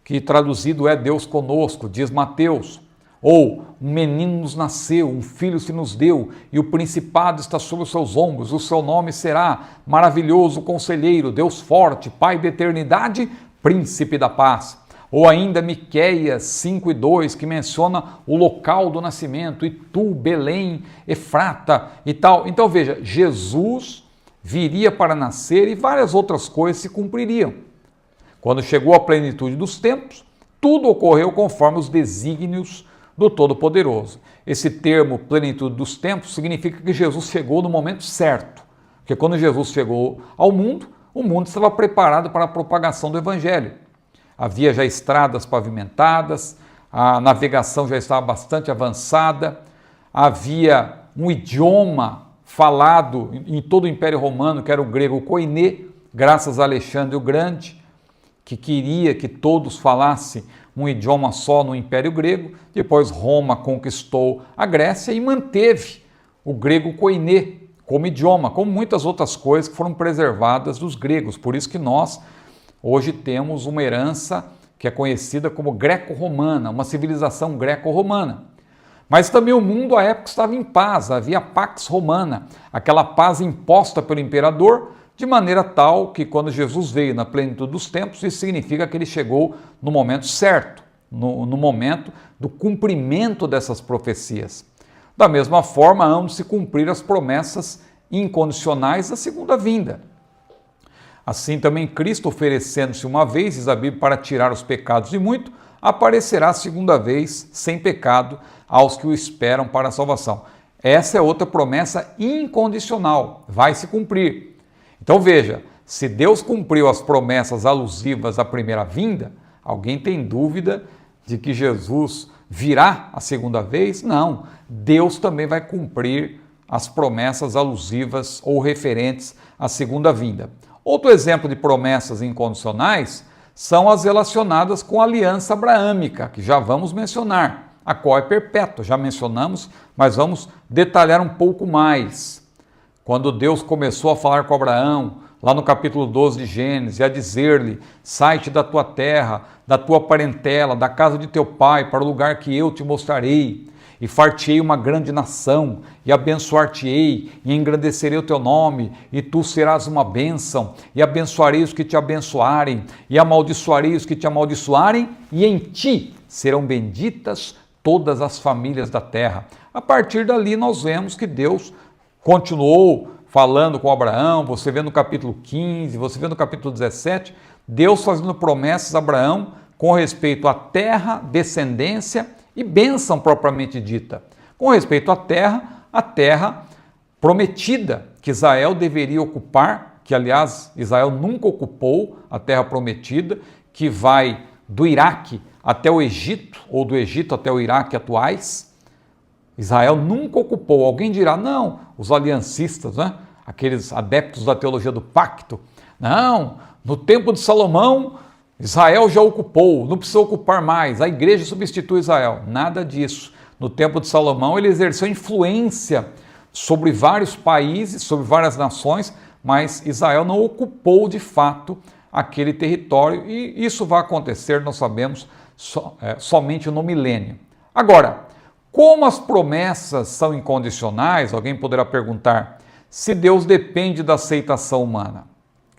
que traduzido é Deus conosco, diz Mateus. Ou, um menino nos nasceu, um filho se nos deu, e o principado está sobre os seus ombros, o seu nome será Maravilhoso Conselheiro, Deus Forte, Pai da Eternidade, Príncipe da Paz. Ou ainda Miqueias 5:2, que menciona o local do nascimento, e tu, Belém, Efrata e tal. Então veja, Jesus viria para nascer e várias outras coisas se cumpririam. Quando chegou a plenitude dos tempos, tudo ocorreu conforme os desígnios do Todo-Poderoso. Esse termo, plenitude dos tempos, significa que Jesus chegou no momento certo. Porque quando Jesus chegou ao mundo, o mundo estava preparado para a propagação do Evangelho. Havia já estradas pavimentadas, a navegação já estava bastante avançada, havia um idioma falado em todo o Império Romano, que era o grego koiné, graças a Alexandre o Grande, que queria que todos falassem um idioma só no Império Grego. Depois Roma conquistou a Grécia e manteve o grego koiné como idioma, como muitas outras coisas que foram preservadas dos gregos. Por isso que nós hoje temos uma herança que é conhecida como greco-romana, uma civilização greco-romana. Mas também o mundo à época estava em paz, havia a Pax Romana, aquela paz imposta pelo imperador, de maneira tal que quando Jesus veio na plenitude dos tempos, isso significa que ele chegou no momento certo, no momento do cumprimento dessas profecias. Da mesma forma, hão de se cumprir as promessas incondicionais da segunda vinda. Assim também Cristo, oferecendo-se uma vez, diz a Bíblia, para tirar os pecados de muito, aparecerá a segunda vez sem pecado aos que o esperam para a salvação. Essa é outra promessa incondicional, vai se cumprir. Então veja, se Deus cumpriu as promessas alusivas à primeira vinda, alguém tem dúvida de que Jesus virá a segunda vez? Não, Deus também vai cumprir as promessas alusivas ou referentes à segunda vinda. Outro exemplo de promessas incondicionais são as relacionadas com a aliança abraâmica, que já vamos mencionar, a qual é perpétua, já mencionamos, mas vamos detalhar um pouco mais. Quando Deus começou a falar com Abraão, lá no capítulo 12 de Gênesis, a dizer-lhe: sai-te da tua terra, da tua parentela, da casa de teu pai, para o lugar que eu te mostrarei, e far-te-ei uma grande nação, e abençoar-te-ei, e engrandecerei o teu nome, e tu serás uma bênção, e abençoarei os que te abençoarem, e amaldiçoarei os que te amaldiçoarem, e em ti serão benditas todas as famílias da terra. A partir dali nós vemos que Deus continuou falando com Abraão, você vê no capítulo 15, você vê no capítulo 17, Deus fazendo promessas a Abraão com respeito à terra, descendência e bênção propriamente dita. Com respeito à terra, a terra prometida que Israel deveria ocupar, que aliás Israel nunca ocupou a terra prometida, que vai do Iraque até o Egito, ou do Egito até o Iraque atuais. Israel nunca ocupou. Alguém dirá, não, os aliancistas, né? Aqueles adeptos da teologia do pacto. Não, no tempo de Salomão, Israel já ocupou, não precisa ocupar mais, a igreja substitui Israel. Nada disso. No tempo de Salomão, ele exerceu influência sobre vários países, sobre várias nações, mas Israel não ocupou de fato aquele território, e isso vai acontecer, nós sabemos, somente no milênio. Agora, como as promessas são incondicionais, alguém poderá perguntar se Deus depende da aceitação humana.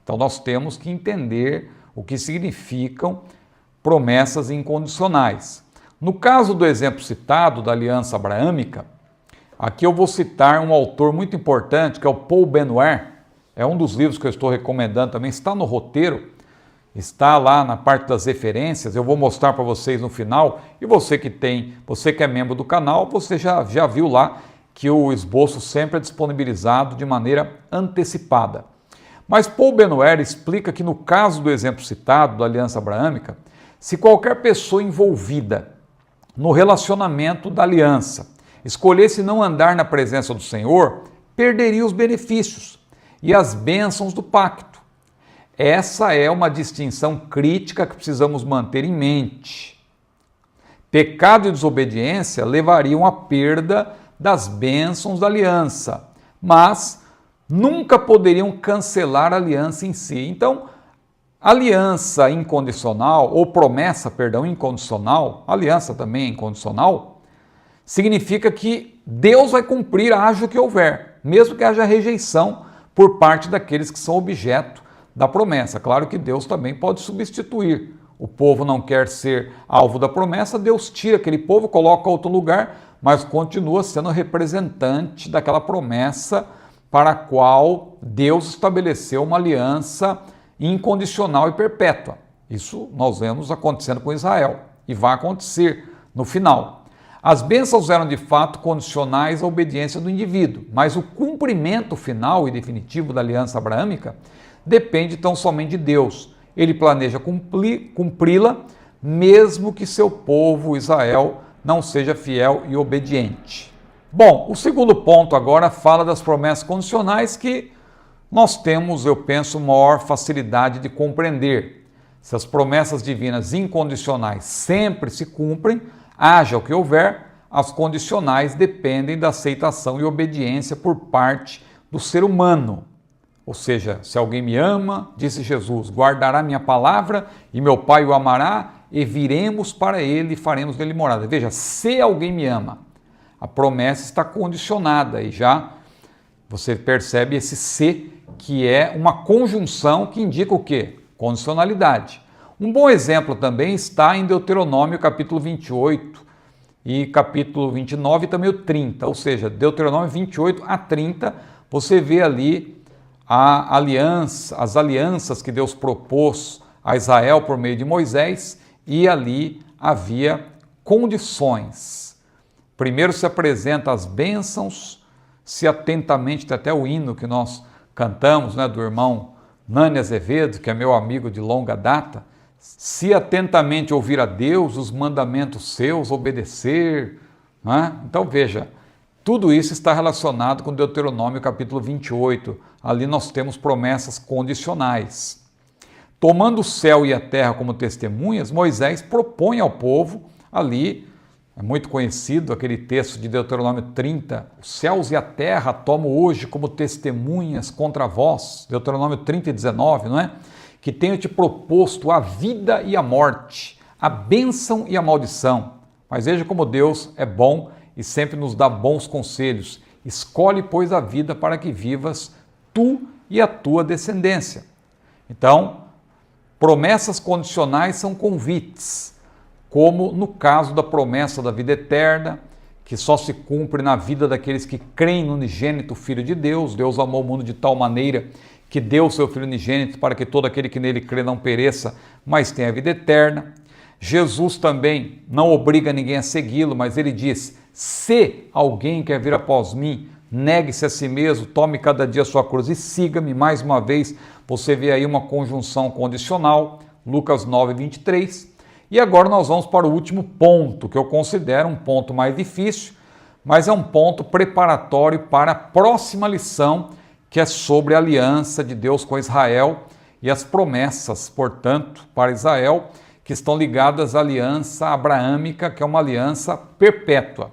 Então nós temos que entender o que significam promessas incondicionais. No caso do exemplo citado, da aliança abraâmica, aqui eu vou citar um autor muito importante, que é o Paul Ben-Hur. É um dos livros que eu estou recomendando também, está no roteiro, está lá na parte das referências, eu vou mostrar para vocês no final, e você que é membro do canal, você já viu lá que o esboço sempre é disponibilizado de maneira antecipada. Mas Paul Ben-Hur explica que no caso do exemplo citado, da aliança abraâmica, se qualquer pessoa envolvida no relacionamento da aliança escolhesse não andar na presença do Senhor, perderia os benefícios e as bênçãos do pacto. Essa é uma distinção crítica que precisamos manter em mente. Pecado e desobediência levariam à perda das bênçãos da aliança, mas nunca poderiam cancelar a aliança em si. Então, aliança incondicional, ou promessa, incondicional, aliança também é incondicional, significa que Deus vai cumprir haja o que houver, mesmo que haja rejeição por parte daqueles que são objeto da promessa. Claro que Deus também pode substituir. O povo não quer ser alvo da promessa, Deus tira aquele povo, coloca outro lugar, mas continua sendo representante daquela promessa para a qual Deus estabeleceu uma aliança incondicional e perpétua. Isso nós vemos acontecendo com Israel e vai acontecer no final. As bênçãos eram de fato condicionais à obediência do indivíduo, mas o cumprimento final e definitivo da aliança abraâmica depende tão somente de Deus. Ele planeja cumpri-la, mesmo que seu povo, Israel, não seja fiel e obediente. Bom, o segundo ponto agora fala das promessas condicionais que nós temos, eu penso, maior facilidade de compreender. Se as promessas divinas incondicionais sempre se cumprem, haja o que houver, as condicionais dependem da aceitação e obediência por parte do ser humano. Ou seja, se alguém me ama, disse Jesus, guardará minha palavra e meu Pai o amará e viremos para ele e faremos dele morada. Veja, se alguém me ama, a promessa está condicionada e já você percebe esse se, que é uma conjunção que indica o quê? Condicionalidade. Um bom exemplo também está em Deuteronômio capítulo 28 e capítulo 29 e também o 30, ou seja, Deuteronômio 28 a 30, você vê ali as alianças que Deus propôs a Israel por meio de Moisés e ali havia condições. Primeiro se apresenta as bênçãos, se atentamente, tem até o hino que nós cantamos, né, do irmão Nani Azevedo, que é meu amigo de longa data, se atentamente ouvir a Deus, os mandamentos seus, obedecer. Né? Então veja, tudo isso está relacionado com Deuteronômio capítulo 28, ali nós temos promessas condicionais. Tomando o céu e a terra como testemunhas, Moisés propõe ao povo ali, é muito conhecido aquele texto de Deuteronômio 30, os céus e a terra tomo hoje como testemunhas contra vós, Deuteronômio 30 e 19, não é? Que tenho te proposto a vida e a morte, a bênção e a maldição. Mas veja como Deus é bom e sempre nos dá bons conselhos. Escolhe, pois, a vida para que vivas tu e a tua descendência. Então, promessas condicionais são convites, como no caso da promessa da vida eterna, que só se cumpre na vida daqueles que creem no unigênito Filho de Deus. Deus amou o mundo de tal maneira que deu o seu Filho unigênito para que todo aquele que nele crê não pereça, mas tenha a vida eterna. Jesus também não obriga ninguém a segui-lo, mas ele diz, se alguém quer vir após mim, negue-se a si mesmo, tome cada dia a sua cruz e siga-me. Mais uma vez, você vê aí uma conjunção condicional, Lucas 9, 23. E agora nós vamos para o último ponto, que eu considero um ponto mais difícil, mas é um ponto preparatório para a próxima lição, que é sobre a aliança de Deus com Israel e as promessas, portanto, para Israel, que estão ligadas à aliança abraâmica, que é uma aliança perpétua.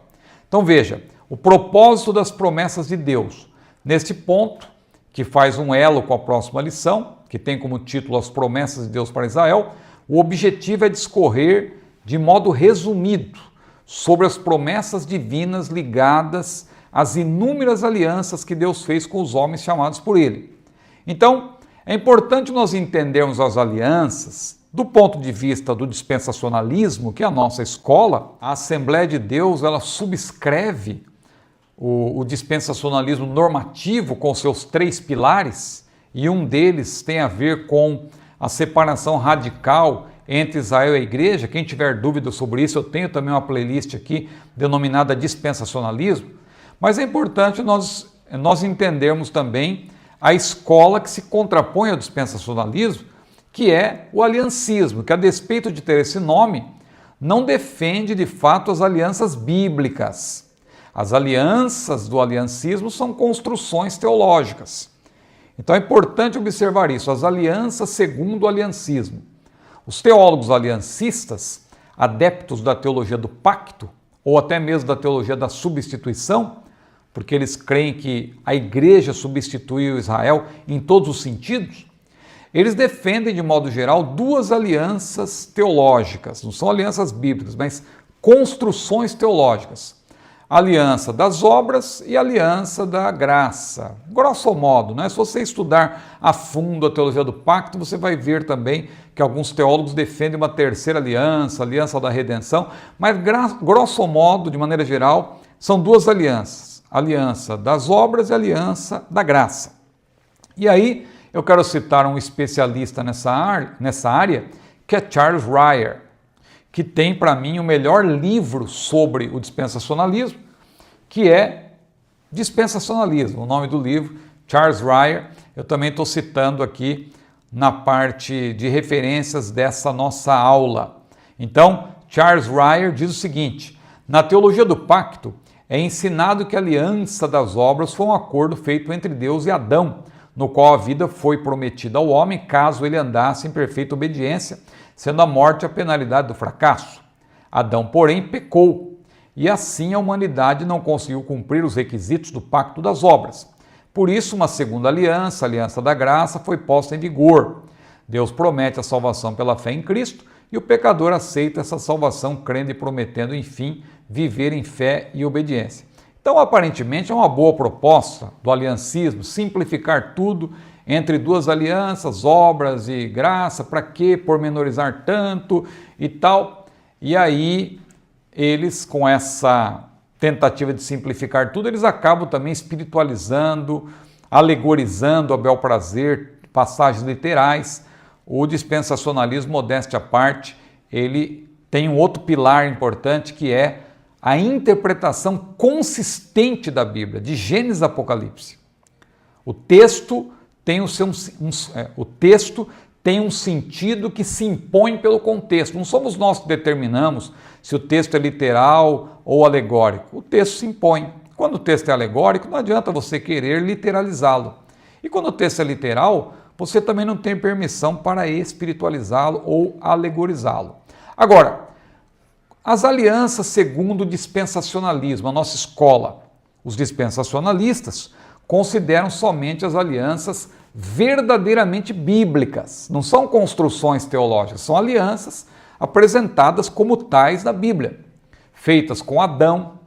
Então veja, o propósito das promessas de Deus, neste ponto, que faz um elo com a próxima lição, que tem como título as promessas de Deus para Israel, o objetivo é discorrer de modo resumido sobre as promessas divinas ligadas às inúmeras alianças que Deus fez com os homens chamados por Ele. Então, é importante nós entendermos as alianças do ponto de vista do dispensacionalismo, que é a nossa escola. A Assembleia de Deus, ela subscreve o dispensacionalismo normativo com seus 3 pilares, e um deles tem a ver com a separação radical entre Israel e a igreja. Quem tiver dúvida sobre isso, eu tenho também uma playlist aqui denominada dispensacionalismo. Mas é importante nós entendermos também a escola que se contrapõe ao dispensacionalismo, que é o aliancismo, que a despeito de ter esse nome, não defende de fato as alianças bíblicas. As alianças do aliancismo são construções teológicas. Então é importante observar isso, as alianças segundo o aliancismo. Os teólogos aliancistas, adeptos da teologia do pacto, ou até mesmo da teologia da substituição, porque eles creem que a igreja substituiu Israel em todos os sentidos, eles defendem de modo geral 2 alianças teológicas, não são alianças bíblicas, mas construções teológicas. A aliança das obras e a aliança da graça. Grosso modo, né? Se você estudar a fundo a teologia do pacto, você vai ver também que alguns teólogos defendem uma terceira aliança, a aliança da redenção, mas grosso modo, de maneira geral, são 2 alianças. A aliança das obras e a aliança da graça. E aí, eu quero citar um especialista nessa área, que é Charles Ryrie, que tem para mim o melhor livro sobre o dispensacionalismo, que é Dispensacionalismo. O nome do livro, Charles Ryrie, eu também estou citando aqui na parte de referências dessa nossa aula. Então, Charles Ryrie diz o seguinte: na teologia do pacto é ensinado que a aliança das obras foi um acordo feito entre Deus e Adão, no qual a vida foi prometida ao homem caso ele andasse em perfeita obediência, sendo a morte a penalidade do fracasso. Adão, porém, pecou, e assim a humanidade não conseguiu cumprir os requisitos do pacto das obras. Por isso, uma segunda aliança, a aliança da graça, foi posta em vigor. Deus promete a salvação pela fé em Cristo, e o pecador aceita essa salvação, crendo e prometendo, enfim, viver em fé e obediência. Então, aparentemente, é uma boa proposta do aliancismo, simplificar tudo entre duas alianças, obras e graça, para que pormenorizar tanto e tal. E aí, eles, com essa tentativa de simplificar tudo, eles acabam também espiritualizando, alegorizando a bel prazer, passagens literais. O dispensacionalismo, modéstia à parte, ele tem um outro pilar importante, que é a interpretação consistente da Bíblia, de Gênesis a Apocalipse. O texto tem um sentido que se impõe pelo contexto. Não somos nós que determinamos se o texto é literal ou alegórico. O texto se impõe. Quando o texto é alegórico, não adianta você querer literalizá-lo. E quando o texto é literal, você também não tem permissão para espiritualizá-lo ou alegorizá-lo. Agora, as alianças segundo o dispensacionalismo, a nossa escola, os dispensacionalistas consideram somente as alianças verdadeiramente bíblicas. Não são construções teológicas, são alianças apresentadas como tais na Bíblia, feitas com Adão.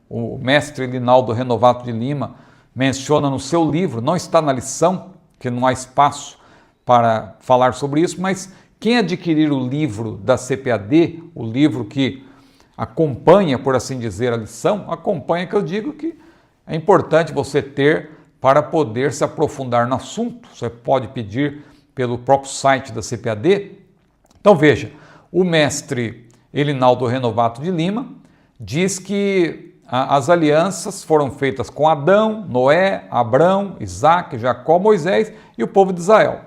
O mestre Linaldo Renovato de Lima menciona no seu livro, não está na lição, que não há espaço para falar sobre isso, mas quem adquirir o livro da CPAD, o livro que acompanha, por assim dizer, a lição, acompanha, que eu digo que é importante você ter para poder se aprofundar no assunto. Você pode pedir pelo próprio site da CPAD. Então veja, o mestre Elinaldo Renovato de Lima diz que as alianças foram feitas com Adão, Noé, Abrão, Isaac, Jacó, Moisés e o povo de Israel.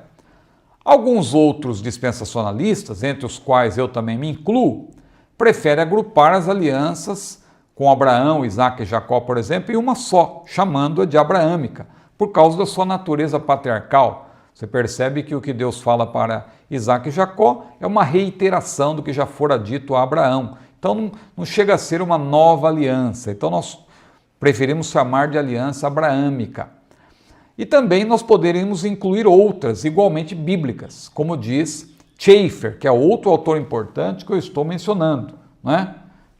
Alguns outros dispensacionalistas, entre os quais eu também me incluo, preferem agrupar as alianças com Abraão, Isaac e Jacó, por exemplo, em uma só, chamando-a de abraâmica, por causa da sua natureza patriarcal. Você percebe que o que Deus fala para Isaac e Jacó é uma reiteração do que já fora dito a Abraão. Então não chega a ser uma nova aliança. Então nós preferimos chamar de aliança abraâmica. E também nós poderíamos incluir outras igualmente bíblicas, como diz Schaeffer, que é outro autor importante que eu estou mencionando, né?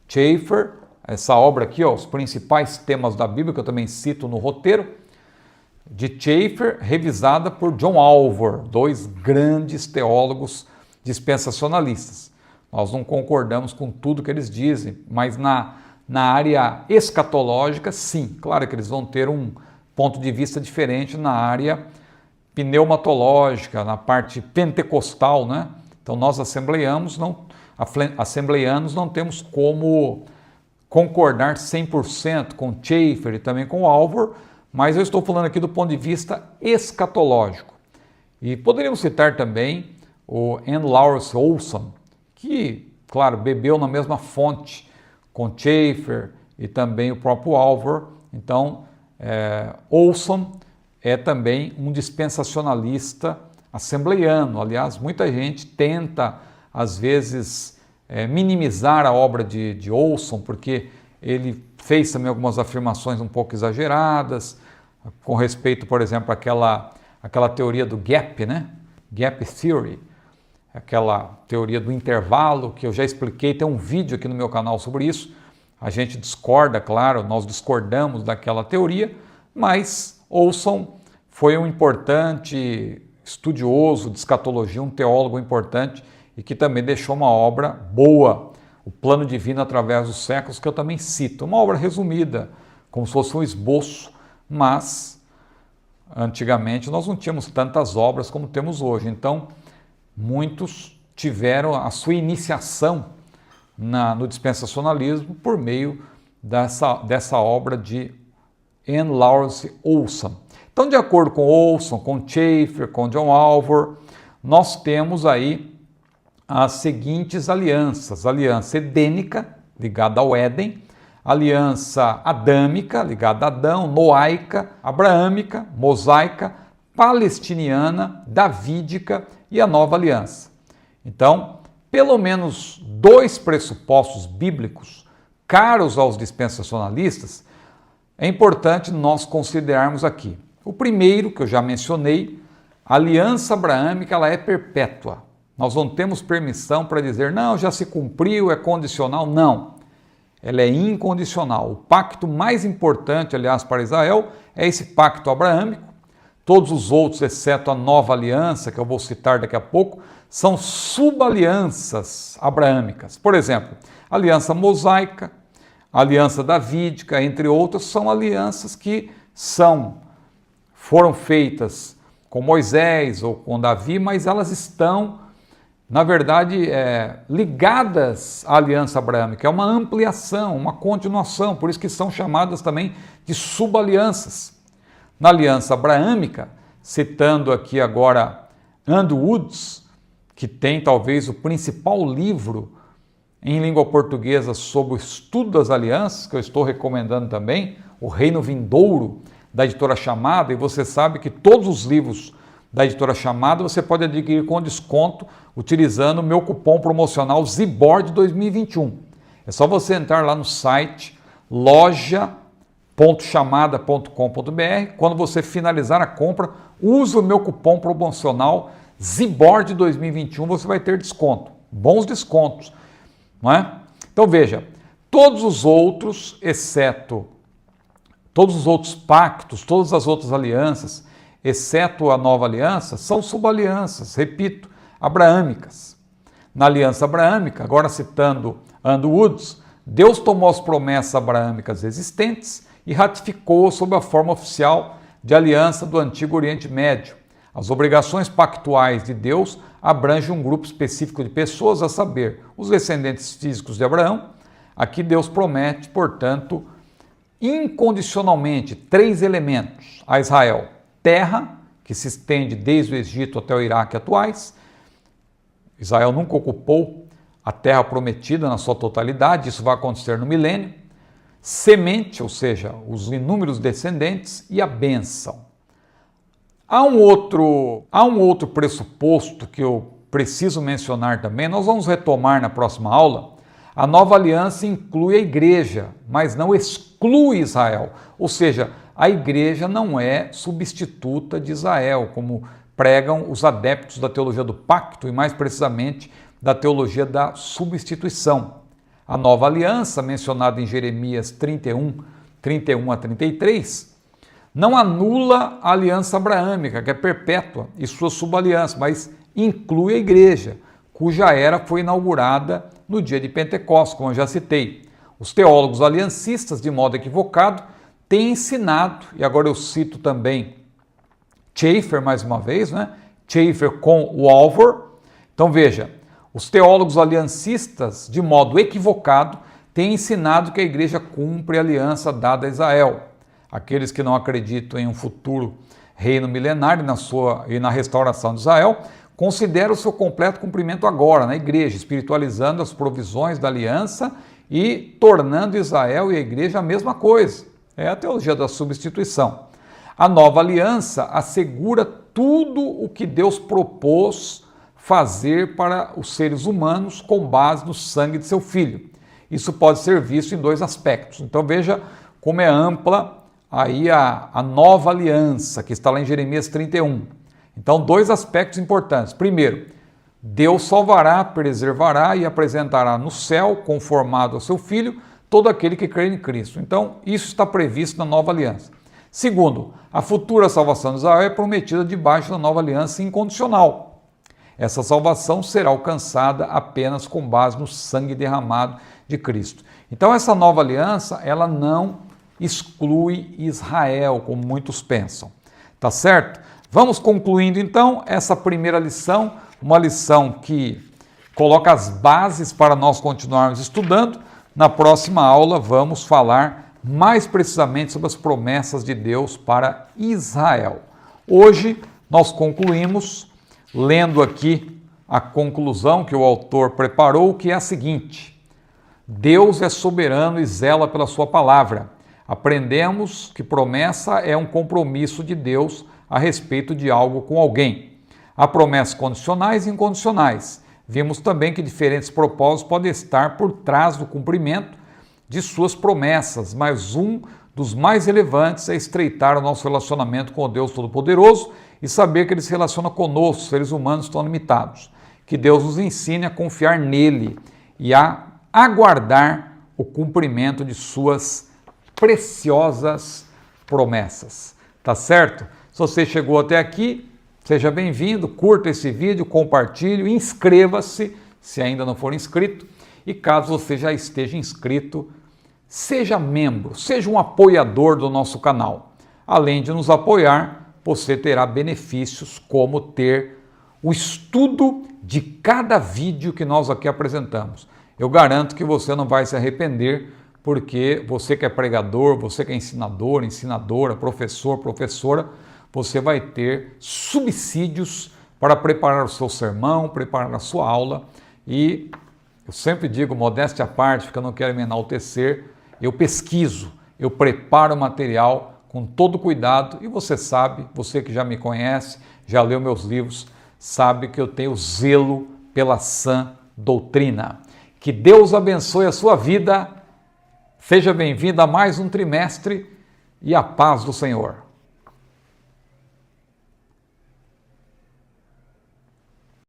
Schaeffer, essa obra aqui, ó, os principais temas da Bíblia, que eu também cito no roteiro, de Schaeffer, revisada por John Alvor, dois grandes teólogos dispensacionalistas. Nós não concordamos com tudo que eles dizem, mas na área escatológica, sim. Claro que eles vão ter um ponto de vista diferente na área pneumatológica, na parte pentecostal, né? Então nós assembleianos não temos como concordar 100% com Schaeffer e também com Alvor, mas eu estou falando aqui do ponto de vista escatológico. E poderíamos citar também o N. Lawrence Olson, que, claro, bebeu na mesma fonte com Schaeffer e também o próprio Alvor. Então, Olson é também um dispensacionalista assembleiano. Aliás, muita gente tenta, às vezes, minimizar a obra de Olson, porque ele fez também algumas afirmações um pouco exageradas, com respeito, por exemplo, àquela teoria do gap, né? Gap Theory, aquela teoria do intervalo, que eu já expliquei, tem um vídeo aqui no meu canal sobre isso. A gente discorda, claro, nós discordamos daquela teoria, mas Olson foi um importante estudioso de escatologia, um teólogo importante e que também deixou uma obra boa, O Plano Divino através dos Séculos, que eu também cito. Uma obra resumida, como se fosse um esboço, mas antigamente nós não tínhamos tantas obras como temos hoje. Então, muitos tiveram a sua iniciação no dispensacionalismo por meio dessa obra de Anne Lawrence Olson. Então, de acordo com Olson, com Chafer, com John Walvoord, nós temos aí as seguintes alianças: aliança edênica, ligada ao Éden, aliança adâmica, ligada a Adão, noaica, abraâmica, mosaica, palestiniana, davídica e a nova aliança. Então, pelo menos 2 pressupostos bíblicos caros aos dispensacionalistas é importante nós considerarmos aqui. O primeiro, que eu já mencionei, a aliança abraâmica, ela é perpétua. Nós não temos permissão para dizer, não, já se cumpriu, é condicional. Não, ela é incondicional. O pacto mais importante, aliás, para Israel é esse pacto abraâmico. Todos os outros, exceto a nova aliança, que eu vou citar daqui a pouco, são subalianças abraâmicas. Por exemplo, a aliança mosaica, a aliança davídica, entre outras, são alianças que foram feitas com Moisés ou com Davi, mas elas estão, na verdade, ligadas à aliança abraâmica. É uma ampliação, uma continuação, por isso que são chamadas também de subalianças. Na aliança abraâmica, citando aqui agora Andrew Woods, que tem talvez o principal livro em língua portuguesa sobre o estudo das alianças, que eu estou recomendando também, O Reino Vindouro, da editora Chamada, e você sabe que todos os livros da editora Chamada você pode adquirir com desconto utilizando o meu cupom promocional ZIBORD 2021. É só você entrar lá no site loja.chamada.com.br. Quando você finalizar a compra, use o meu cupom promocional ZIBORD 2021, você vai ter desconto, bons descontos, não é? Então veja, todos os outros pactos, todas as outras alianças, exceto a nova aliança, são subalianças, repito, abraâmicas. Na aliança abraâmica, agora citando Andrew Woods, Deus tomou as promessas abraâmicas existentes e ratificou sob a forma oficial de aliança do Antigo Oriente Médio. As obrigações pactuais de Deus abrangem um grupo específico de pessoas, a saber, os descendentes físicos de Abraão. Aqui Deus promete, portanto, incondicionalmente 3 elementos a Israel: terra, que se estende desde o Egito até o Iraque atuais. Israel nunca ocupou a terra prometida na sua totalidade, isso vai acontecer no milênio. Semente, ou seja, os inúmeros descendentes, e a bênção. Há um outro pressuposto que eu preciso mencionar também, nós vamos retomar na próxima aula. A nova aliança inclui a igreja, mas não exclui Israel. Ou seja, a igreja não é substituta de Israel, como pregam os adeptos da teologia do pacto e mais precisamente da teologia da substituição. A nova aliança, mencionada em Jeremias 31 a 33, não anula a aliança abraâmica, que é perpétua, e sua subaliança, mas inclui a igreja, cuja era foi inaugurada no dia de Pentecostes, como eu já citei. Os teólogos aliancistas, de modo equivocado, têm ensinado, e agora eu cito também Chafer mais uma vez, né? Chafer com Walvoord. Então veja, os teólogos aliancistas, de modo equivocado, têm ensinado que a igreja cumpre a aliança dada a Israel. Aqueles que não acreditam em um futuro reino milenário e na restauração de Israel, consideram o seu completo cumprimento agora, na igreja, espiritualizando as provisões da aliança e tornando Israel e a igreja a mesma coisa. É a teologia da substituição. A nova aliança assegura tudo o que Deus propôs fazer para os seres humanos com base no sangue de seu Filho. Isso pode ser visto em 2 aspectos. Então veja como é ampla aí a nova aliança, que está lá em Jeremias 31. Então, 2 aspectos importantes. Primeiro, Deus salvará, preservará e apresentará no céu, conformado ao seu Filho, todo aquele que crê em Cristo. Então, isso está previsto na nova aliança. Segundo, a futura salvação de Israel é prometida debaixo da nova aliança incondicional. Essa salvação será alcançada apenas com base no sangue derramado de Cristo. Então, essa nova aliança, ela não exclui Israel, como muitos pensam. Tá certo? Vamos concluindo então essa primeira lição, uma lição que coloca as bases para nós continuarmos estudando. Na próxima aula vamos falar mais precisamente sobre as promessas de Deus para Israel. Hoje nós concluímos lendo aqui a conclusão que o autor preparou, que é a seguinte: Deus é soberano e zela pela sua palavra. Aprendemos que promessa é um compromisso de Deus a respeito de algo com alguém. Há promessas condicionais e incondicionais. Vimos também que diferentes propósitos podem estar por trás do cumprimento de suas promessas, mas um dos mais relevantes é estreitar o nosso relacionamento com o Deus Todo-Poderoso e saber que Ele se relaciona conosco, seres humanos tão limitados. Que Deus nos ensine a confiar nele e a aguardar o cumprimento de suas preciosas promessas. Tá certo? Se você chegou até aqui, seja bem-vindo, curta esse vídeo, compartilhe, inscreva-se se ainda não for inscrito e caso você já esteja inscrito, seja membro, seja um apoiador do nosso canal. Além de nos apoiar, você terá benefícios como ter o estudo de cada vídeo que nós aqui apresentamos. Eu garanto que você não vai se arrepender, porque você que é pregador, você que é ensinador, ensinadora, professor, professora, você vai ter subsídios para preparar o seu sermão, preparar a sua aula. E eu sempre digo, modéstia à parte, porque eu não quero me enaltecer, eu pesquiso, eu preparo o material com todo cuidado e você sabe, você que já me conhece, já leu meus livros, sabe que eu tenho zelo pela sã doutrina. Que Deus abençoe a sua vida, seja bem-vindo a mais um trimestre e a paz do Senhor.